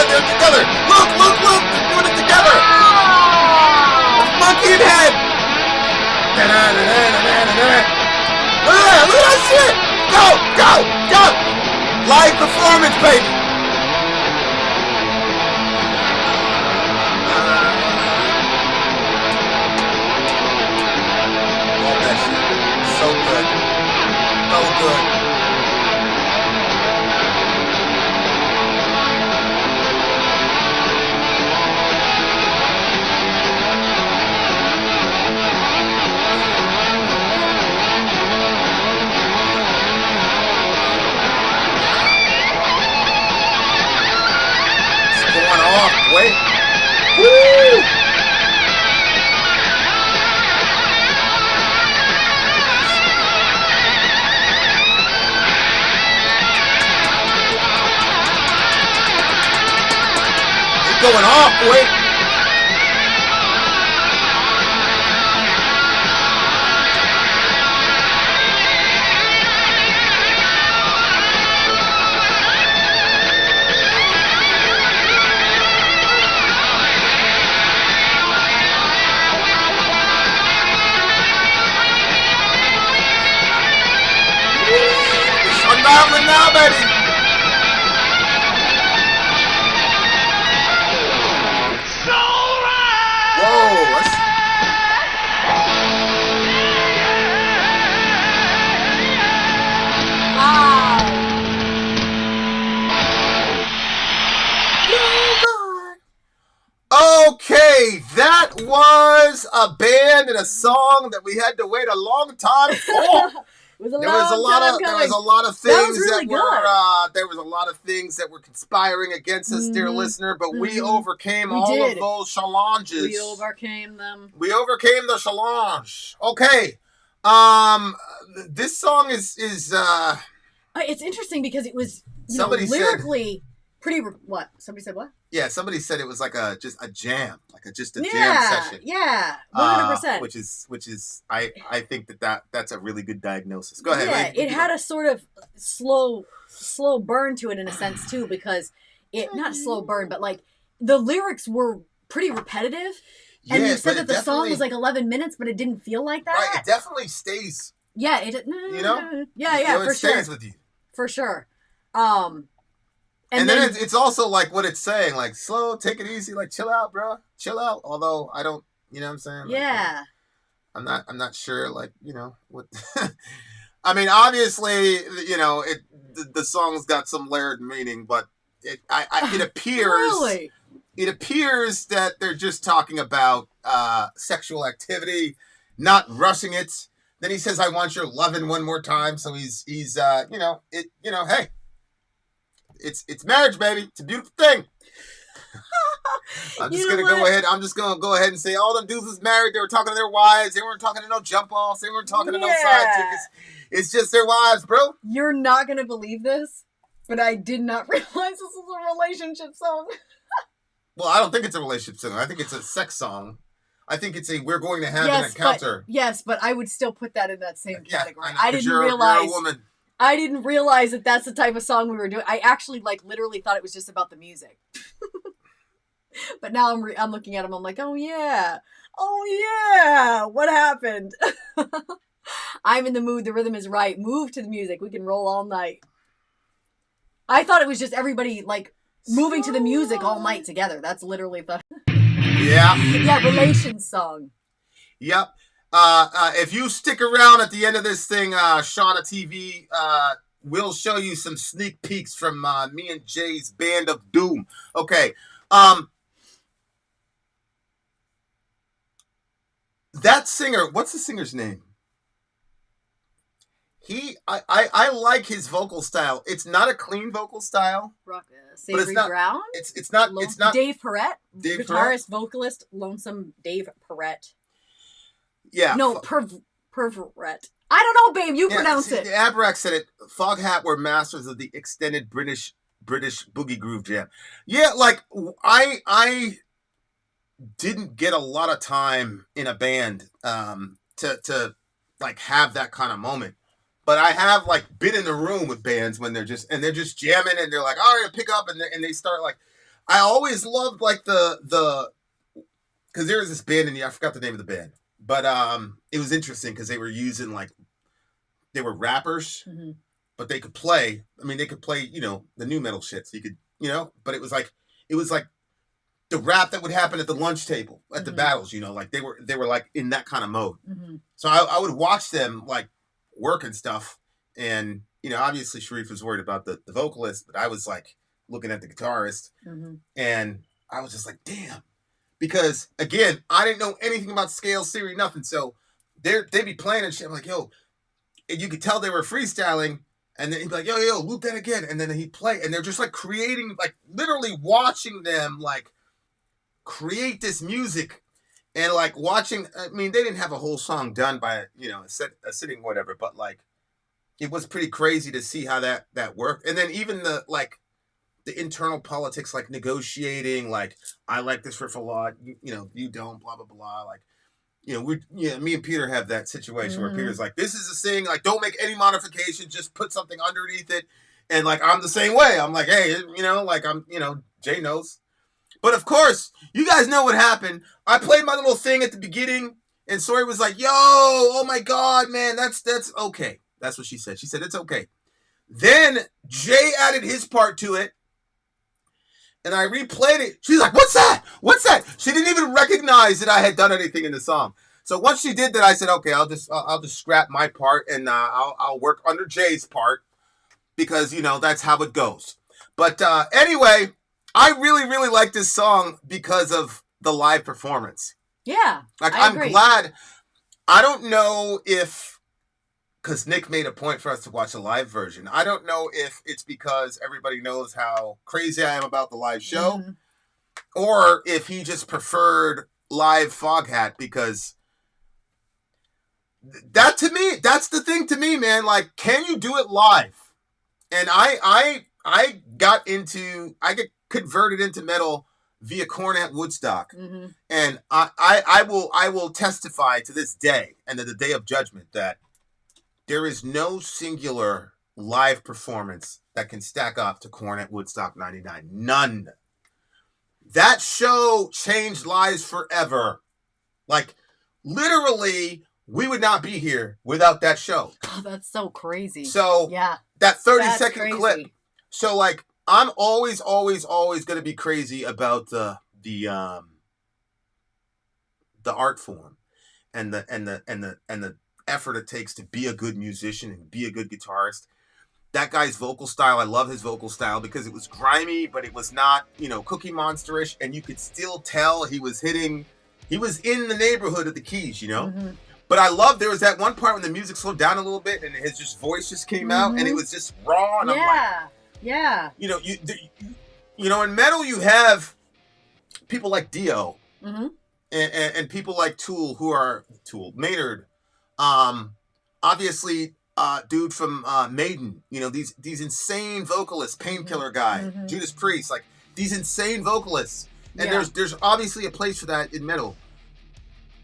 They're together. Look, look, look. They're doing it together. Monkey and head. Look at that shit. Go, go, go. Live performance, baby. Love that shit. So good. So good. going off, boy. Unraveling now, baby. Whoa, okay, that was a band and a song that we had to wait a long time for. There was a lot of things really there was a lot of things that were conspiring against us, dear listener, but we overcame of those challenges. We overcame them. We overcame the challenge. Okay. This song is it's interesting because it was said, lyrically pretty what? Somebody said what? Yeah, somebody said it was like just a jam session. Yeah, 100%. Which is I think that's a really good diagnosis. Go ahead. Yeah, it had a sort of slow burn to it in a sense too, because not slow burn, but like the lyrics were pretty repetitive. And you said that the song was like 11 minutes, but it didn't feel like that. Right, it definitely stays. Yeah, it for stays sure. with you. For sure. And then it's also like what it's saying, like slow, take it easy, like chill out, bro, chill out. Although I don't, you know what I'm saying? Like, yeah. I'm not sure, like, what. I mean, obviously, the song's got some layered meaning, but it appears Really? It appears that they're just talking about sexual activity, not rushing it. Then he says, "I want your lovin' one more time." So he's hey. It's marriage, baby. It's a beautiful thing. I'm just gonna go ahead and say all them dudes was married. They were talking to their wives. They weren't talking to no jump offs. They weren't talking to no side chicks. It's just their wives, bro. You're not gonna believe this, but I did not realize this was a relationship song. Well, I don't think it's a relationship song. I think it's a sex song. I think it's we're going to have an encounter. But I would still put that in that same category. I know, I didn't realize. You're a woman. I didn't realize that that's the type of song we were doing. I actually literally thought it was just about the music. But now I'm looking at him. I'm like, oh yeah, what happened? I'm in the mood. The rhythm is right. Move to the music. We can roll all night. I thought it was just everybody moving to the music all night together. That's literally the relations song. Yep. If you stick around at the end of this thing, Shauna TV, we'll show you some sneak peeks from me and Jay's Band of Doom. Okay. That singer, what's the singer's name? I like his vocal style. It's not a clean vocal style. Savory Brown? It's not Dave Perrette, guitarist, vocalist, Lonesome Dave Perrette. Yeah. No, Perveret. I don't know, babe. You pronounce it. Abrax said it. Foghat were masters of the extended British boogie groove jam. Yeah, I didn't get a lot of time in a band to have that kind of moment. But I have been in the room with bands when they're just jamming and they're like, all right, pick up, and they start I always loved the because there was this band I forgot the name of the band. But it was interesting because they were using they were rappers, but they could play. I mean, they could play, the new metal shit. So you could, but it was the rap that would happen at the lunch table at the battles. They were in that kind of mode. Mm-hmm. So I would watch them work and stuff, and obviously Sharif was worried about the vocalist, but I was looking at the guitarist, and I was just damn. Because, again, I didn't know anything about scales, theory, nothing. So they'd be playing and shit. I'm like, yo. And you could tell they were freestyling. And then he'd be like, yo, loop that again. And then he'd play. And they're just, creating, literally watching them, create this music. And, watching. I mean, they didn't have a whole song done by, a sitting whatever. But, it was pretty crazy to see how that worked. And then even the the internal politics, like negotiating, like I like this riff a lot, you don't, blah blah blah, like me and Peter have that situation where Peter's like, this is a thing, like don't make any modifications, just put something underneath it, and like I'm the same way. I'm like, hey, like I'm, Jay knows, but of course you guys know what happened. I played my little thing at the beginning, and Sori was like, yo, oh my god, man, that's okay. That's what she said. She said it's okay. Then Jay added his part to it, and I replayed it. She's like, what's that? What's that? She didn't even recognize that I had done anything in the song. So once she did that, I said, okay, I'll just scrap my part, and I'll work under Jay's part, because that's how it goes. But anyway, I really, really like this song because of the live performance. Yeah, like I I'm agree. glad. I don't know if, because Nick made a point for us to watch the live version. I don't know if it's because everybody knows how crazy I am about the live show, or if he just preferred live Foghat, because that to me, that's the thing to me, man. Like, can you do it live? And I get converted into metal via Cornet Woodstock, and I will testify to this day and to the day of judgment that there is no singular live performance that can stack up to Cornet Woodstock 99. None. That show changed lives forever. Like, literally, we would not be here without that show. Oh, that's so crazy. So, yeah, that 30-second that's crazy. clip. So, like, I'm always going to be crazy about the art form and the effort it takes to be a good musician and be a good guitarist. That guy's vocal style, I love his vocal style because it was grimy, but it was not, Cookie Monster-ish, and you could still tell he was in the neighborhood of the keys, But I love, there was that one part when the music slowed down a little bit and his voice just came out and it was just raw, and I'm like, yeah. In metal you have people like Dio and people like Maynard, obviously, dude from Maiden, these insane vocalists, Painkiller guy, Judas Priest, like these insane vocalists, and there's obviously a place for that in metal.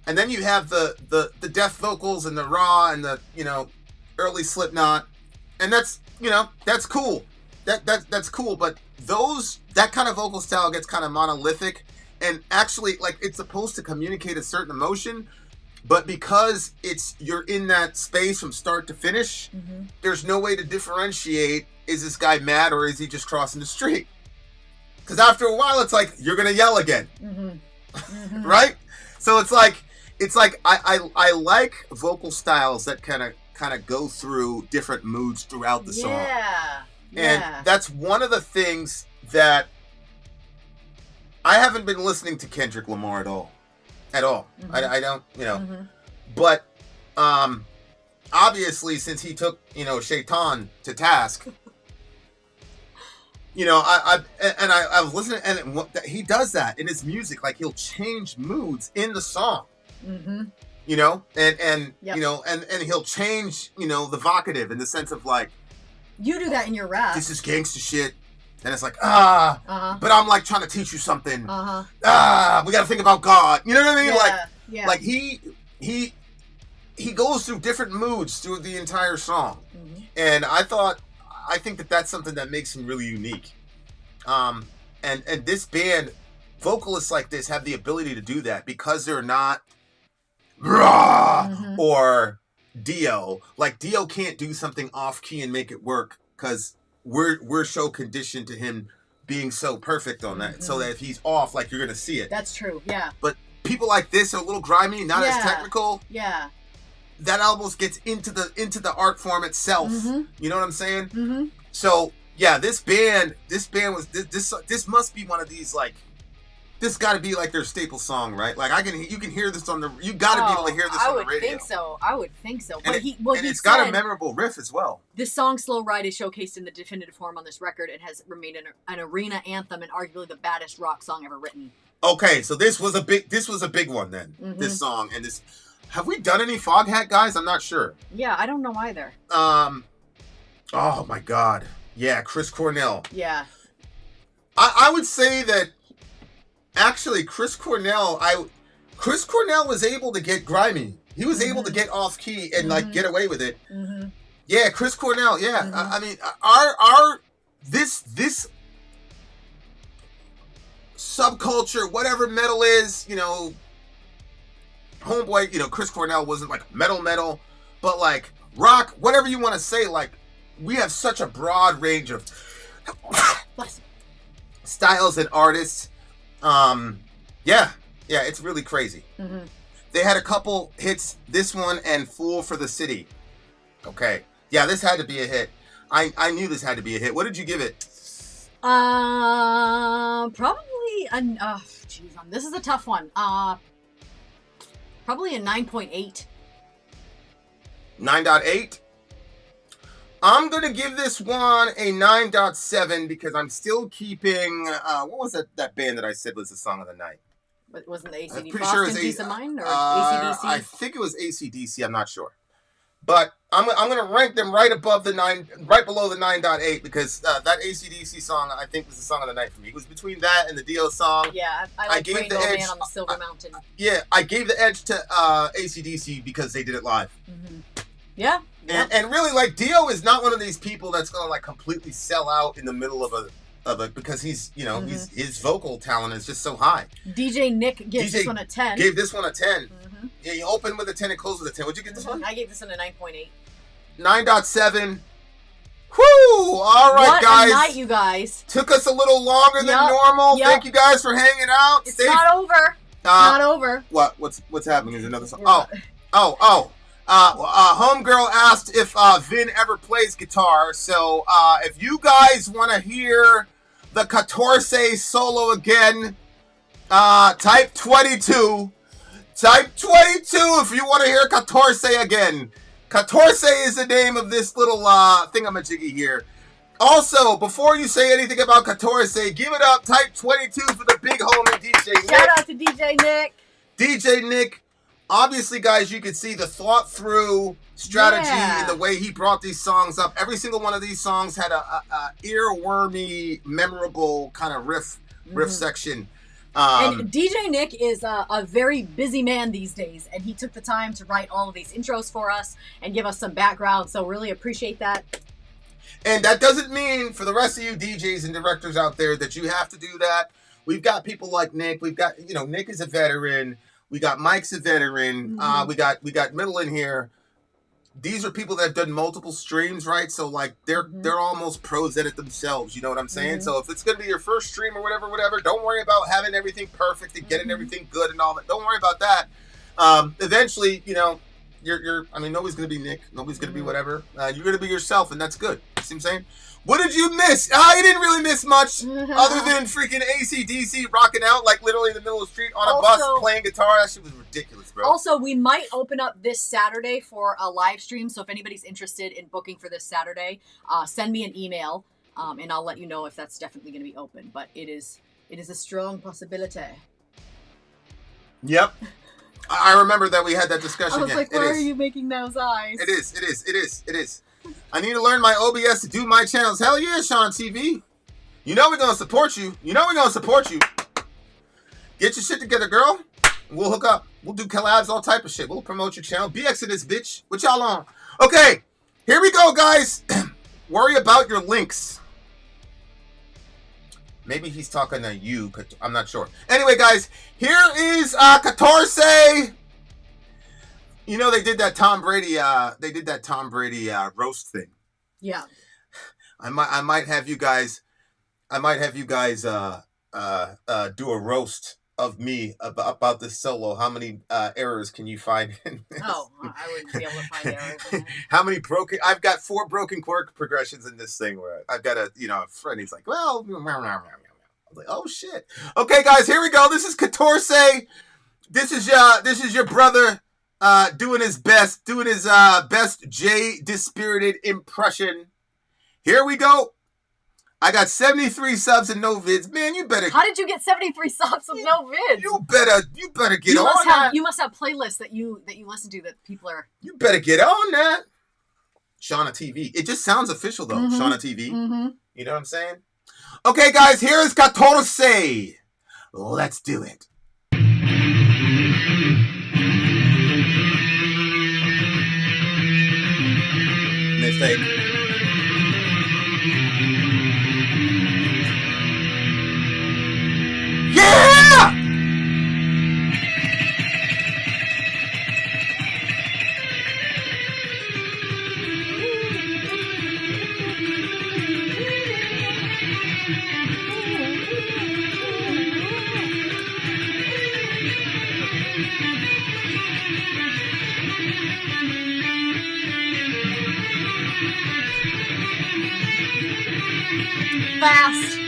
And then you have the death vocals and the raw and the early Slipknot, and that's cool. That's cool, but that kind of vocal style gets kind of monolithic, and actually, like, it's supposed to communicate a certain emotion, but because you're in that space from start to finish, there's no way to differentiate, is this guy mad or is he just crossing the street? Because after a while, it's like, you're gonna yell again, right? So it's like I like vocal styles that kind of go through different moods throughout the song. And that's one of the things that I haven't been listening to Kendrick Lamar at all. I don't, but obviously since he took, Shaitan to task, I was listening, and he does that in his music. Like, he'll change moods in the song, and he'll change, the vocative in the sense of like, you do that in your rap. This is gangster shit. And it's like, but I'm like trying to teach you something. We got to think about God. You know what I mean? Like he goes through different moods through the entire song. And I think that that's something that makes him really unique. And this band, vocalists like this have the ability to do that because they're not raw or Dio. Like, Dio can't do something off key and make it work because we're so conditioned to him being so perfect on that, so that if he's off, like, you're gonna see it. That's true. Yeah. But people like this are a little grimy, not as technical. Yeah. That almost gets into the art form itself. You know what I'm saying? So yeah, this band was this must be one of these, like, this got to be like their staple song, right? Like, you can hear this you got to be able to hear this on the radio. I would think so. And But it's got a memorable riff as well. This song, Slow Ride, is showcased in the definitive form on this record and has remained an arena anthem and arguably the baddest rock song ever written. Okay, so this was a big one then. This song and this. Have we done any Foghat, guys? I'm not sure. Yeah, I don't know either. Oh my God. Yeah, Chris Cornell. Yeah. I would say that actually Chris Cornell was able to get grimy. He was able to get off key and like get away with it. Mm-hmm. Yeah, Chris Cornell. Yeah, I mean, this subculture, whatever metal is, you know, homeboy, you know, Chris Cornell wasn't like metal, but like rock, whatever you want to say, like we have such a broad range of styles and artists. Yeah, it's really crazy. Mm-hmm. They had a couple hits, this one and Fool for the City. Okay. Yeah, this had to be a hit. I knew this had to be a hit. What did you give it? Probably this is a tough one. Probably a 9.8. 9.8? I'm going to give this one a 9.7 because I'm still keeping, what was that band that I said was the song of the night? But wasn't the ACDC? I'm pretty sure it was Peace of Mind or ACDC? I think it was ACDC, I'm not sure. But I'm going to rank them right below the 9.8 because that ACDC song, I think, was the song of the night for me. It was between that and the Dio song. Yeah, I like Rainbow Man on the Silver Mountain. Yeah, I gave the edge to ACDC because they did it live. Mm-hmm. Yeah. And really, like, Dio is not one of these people that's going to, like, completely sell out in the middle of a because he's, you know, his vocal talent is just so high. DJ Nick gives this one a 10. Gave this one a 10. Mm-hmm. Yeah, you opened with a 10 and closed with a 10. What'd you get this one? I gave this one a 9.8. 9.7. Whoo! All right, guys. What a night, you guys. Took us a little longer than normal. Thank you guys for hanging out. It's not over. Not over. What's happening? Is another song? Homegirl asked if Vin ever plays guitar. So if you guys want to hear the Catorce solo again, type 22. Type 22 if you want to hear Catorce again. Catorce is the name of this little thingamajiggy here. Also, before you say anything about Catorce, give it up. Type 22 for the big homie DJ Nick. Shout out to DJ Nick. DJ Nick. Obviously, guys, you can see the thought-through strategy in the way he brought these songs up. Every single one of these songs had a earwormy, memorable kind of riff section. And DJ Nick is a very busy man these days, and he took the time to write all of these intros for us and give us some background, so really appreciate that. And that doesn't mean, for the rest of you DJs and directors out there, that you have to do that. We've got people like Nick. We've got, you know, Nick is a veteran. We got Mike's a veteran. We got Middle in here. These are people that have done multiple streams, right? So like they're almost pros at it themselves. You know what I'm saying? So if it's gonna be your first stream or whatever, don't worry about having everything perfect and getting everything good and all that. Don't worry about that. Eventually, you know, I mean, nobody's gonna be Nick. Nobody's gonna be whatever. You're gonna be yourself, and that's good. You see what I'm saying? What did you miss? I didn't really miss much other than freaking AC/DC rocking out like literally in the middle of the street on a bus playing guitar. That shit was ridiculous, bro. Also, we might open up this Saturday for a live stream. So if anybody's interested in booking for this Saturday, send me an email and I'll let you know if that's definitely going to be open. But it is a strong possibility. Yep. I remember that we had that discussion. I was like, why are you making those eyes? It is. I need to learn my OBS to do my channels. Hell yeah, Sean TV. You know we're going to support you. Get your shit together, girl. We'll hook up. We'll do collabs, all type of shit. We'll promote your channel. BX in this bitch. What y'all on? Okay, here we go, guys. Worry about your links. Maybe he's talking to you. I'm not sure. Anyway, guys, here is Catorce. You know they did that Tom Brady. Roast thing. Yeah. I might have you guys. Do a roast of me about this solo. How many errors can you find? Oh, I wouldn't be able to find errors. How many broken? I've got 4 broken chord progressions in this thing. Where I've got a friend. He's like, well, I was like, oh shit. Okay, guys, here we go. This is Catorce. This is your brother. Doing his best Jay Dispirited impression. Here we go. I got 73 subs and no vids. Man, you better. How did you get 73 subs with no vids? You better get on that. You must have playlists that you listen to that people are. You better get on that. Shauna TV. It just sounds official though. Shauna TV. You know what I'm saying? Okay, guys, here is 14. Let's do it. Mistake. Yeah! Fast.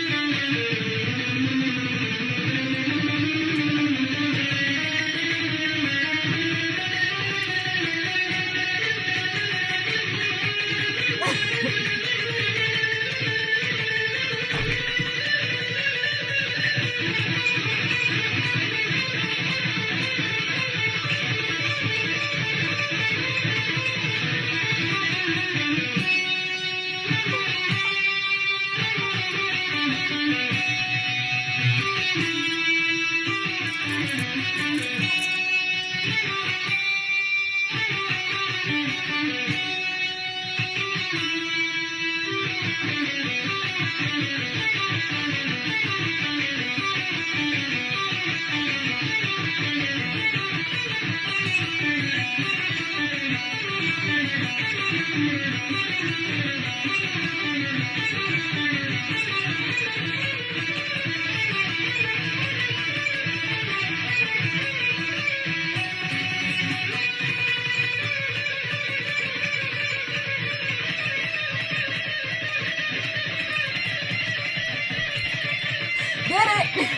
Get it!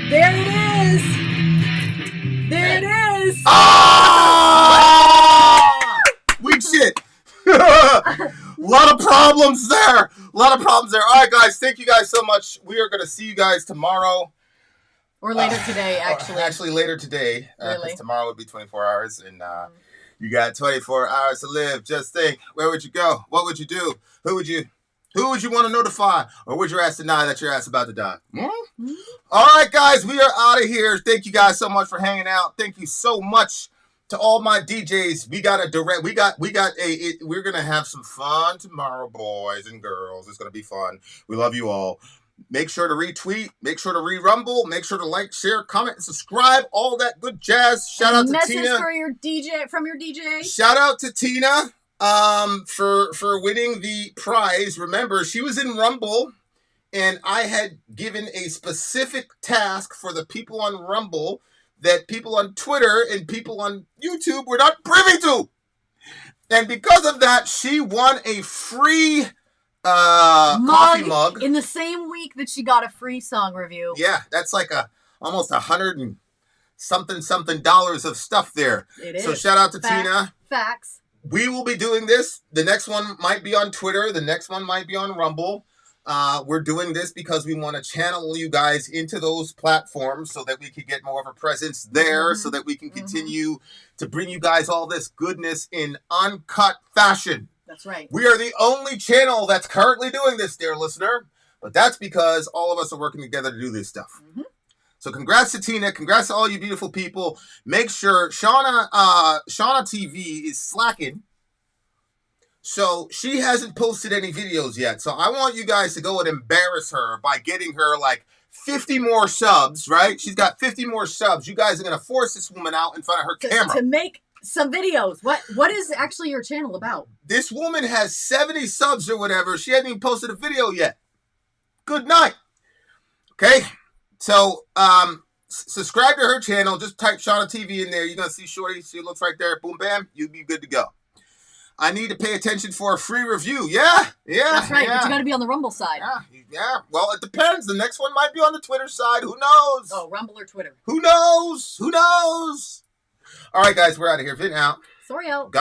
There it is! There it is! Ah! Weak shit. A lot of problems there. All right, guys. Thank you guys so much. We are going to see you guys tomorrow. Or later today, actually. Actually, later today. Really? Because tomorrow would be 24 hours. And you got 24 hours to live. Just think. Where would you go? What would you do? Who would you want to notify? Or would your ass deny that your ass about to die? All right, guys. We are out of here. Thank you guys so much for hanging out. Thank you so much to all my DJs. We're going to have some fun tomorrow, boys and girls. It's going to be fun. We love you all. Make sure to retweet. Make sure to re-rumble. Make sure to like, share, comment, and subscribe. All that good jazz. Shout out to Message Tina. for your DJ, from your DJ. Shout out to Tina for winning the prize. Remember, she was in Rumble, and I had given a specific task for the people on Rumble that people on Twitter and people on YouTube were not privy to. And because of that, she won a free coffee mug in the same week that she got a free song review. Yeah, that's like almost $100 and something dollars of stuff there. It is. So shout out to Facts. Tina. Facts. We will be doing this. The next one might be on Twitter. The next one might be on Rumble. We're doing this because we want to channel you guys into those platforms so that we can get more of a presence there, so that we can continue to bring you guys all this goodness in uncut fashion. That's right. We are the only channel that's currently doing this, dear listener. But that's because all of us are working together to do this stuff. So congrats to Tina. Congrats to all you beautiful people. Make sure Shauna TV is slacking. So she hasn't posted any videos yet. So I want you guys to go and embarrass her by getting her like 50 more subs, right? She's got 50 more subs. You guys are going to force this woman out in front of her camera. To make some videos. What is actually your channel about? This woman has 70 subs or whatever. She hasn't even posted a video yet. Good night. Okay? So, subscribe to her channel. Just type Shauna TV in there. You're going to see Shorty. She looks right there. Boom, bam. You'll be good to go. I need to pay attention for a free review. Yeah. That's right. But you got to be on the Rumble side. Yeah. Well, it depends. The next one might be on the Twitter side. Who knows? Oh, Rumble or Twitter. Who knows? All right, guys. We're out of here. Vin out. Sorry out.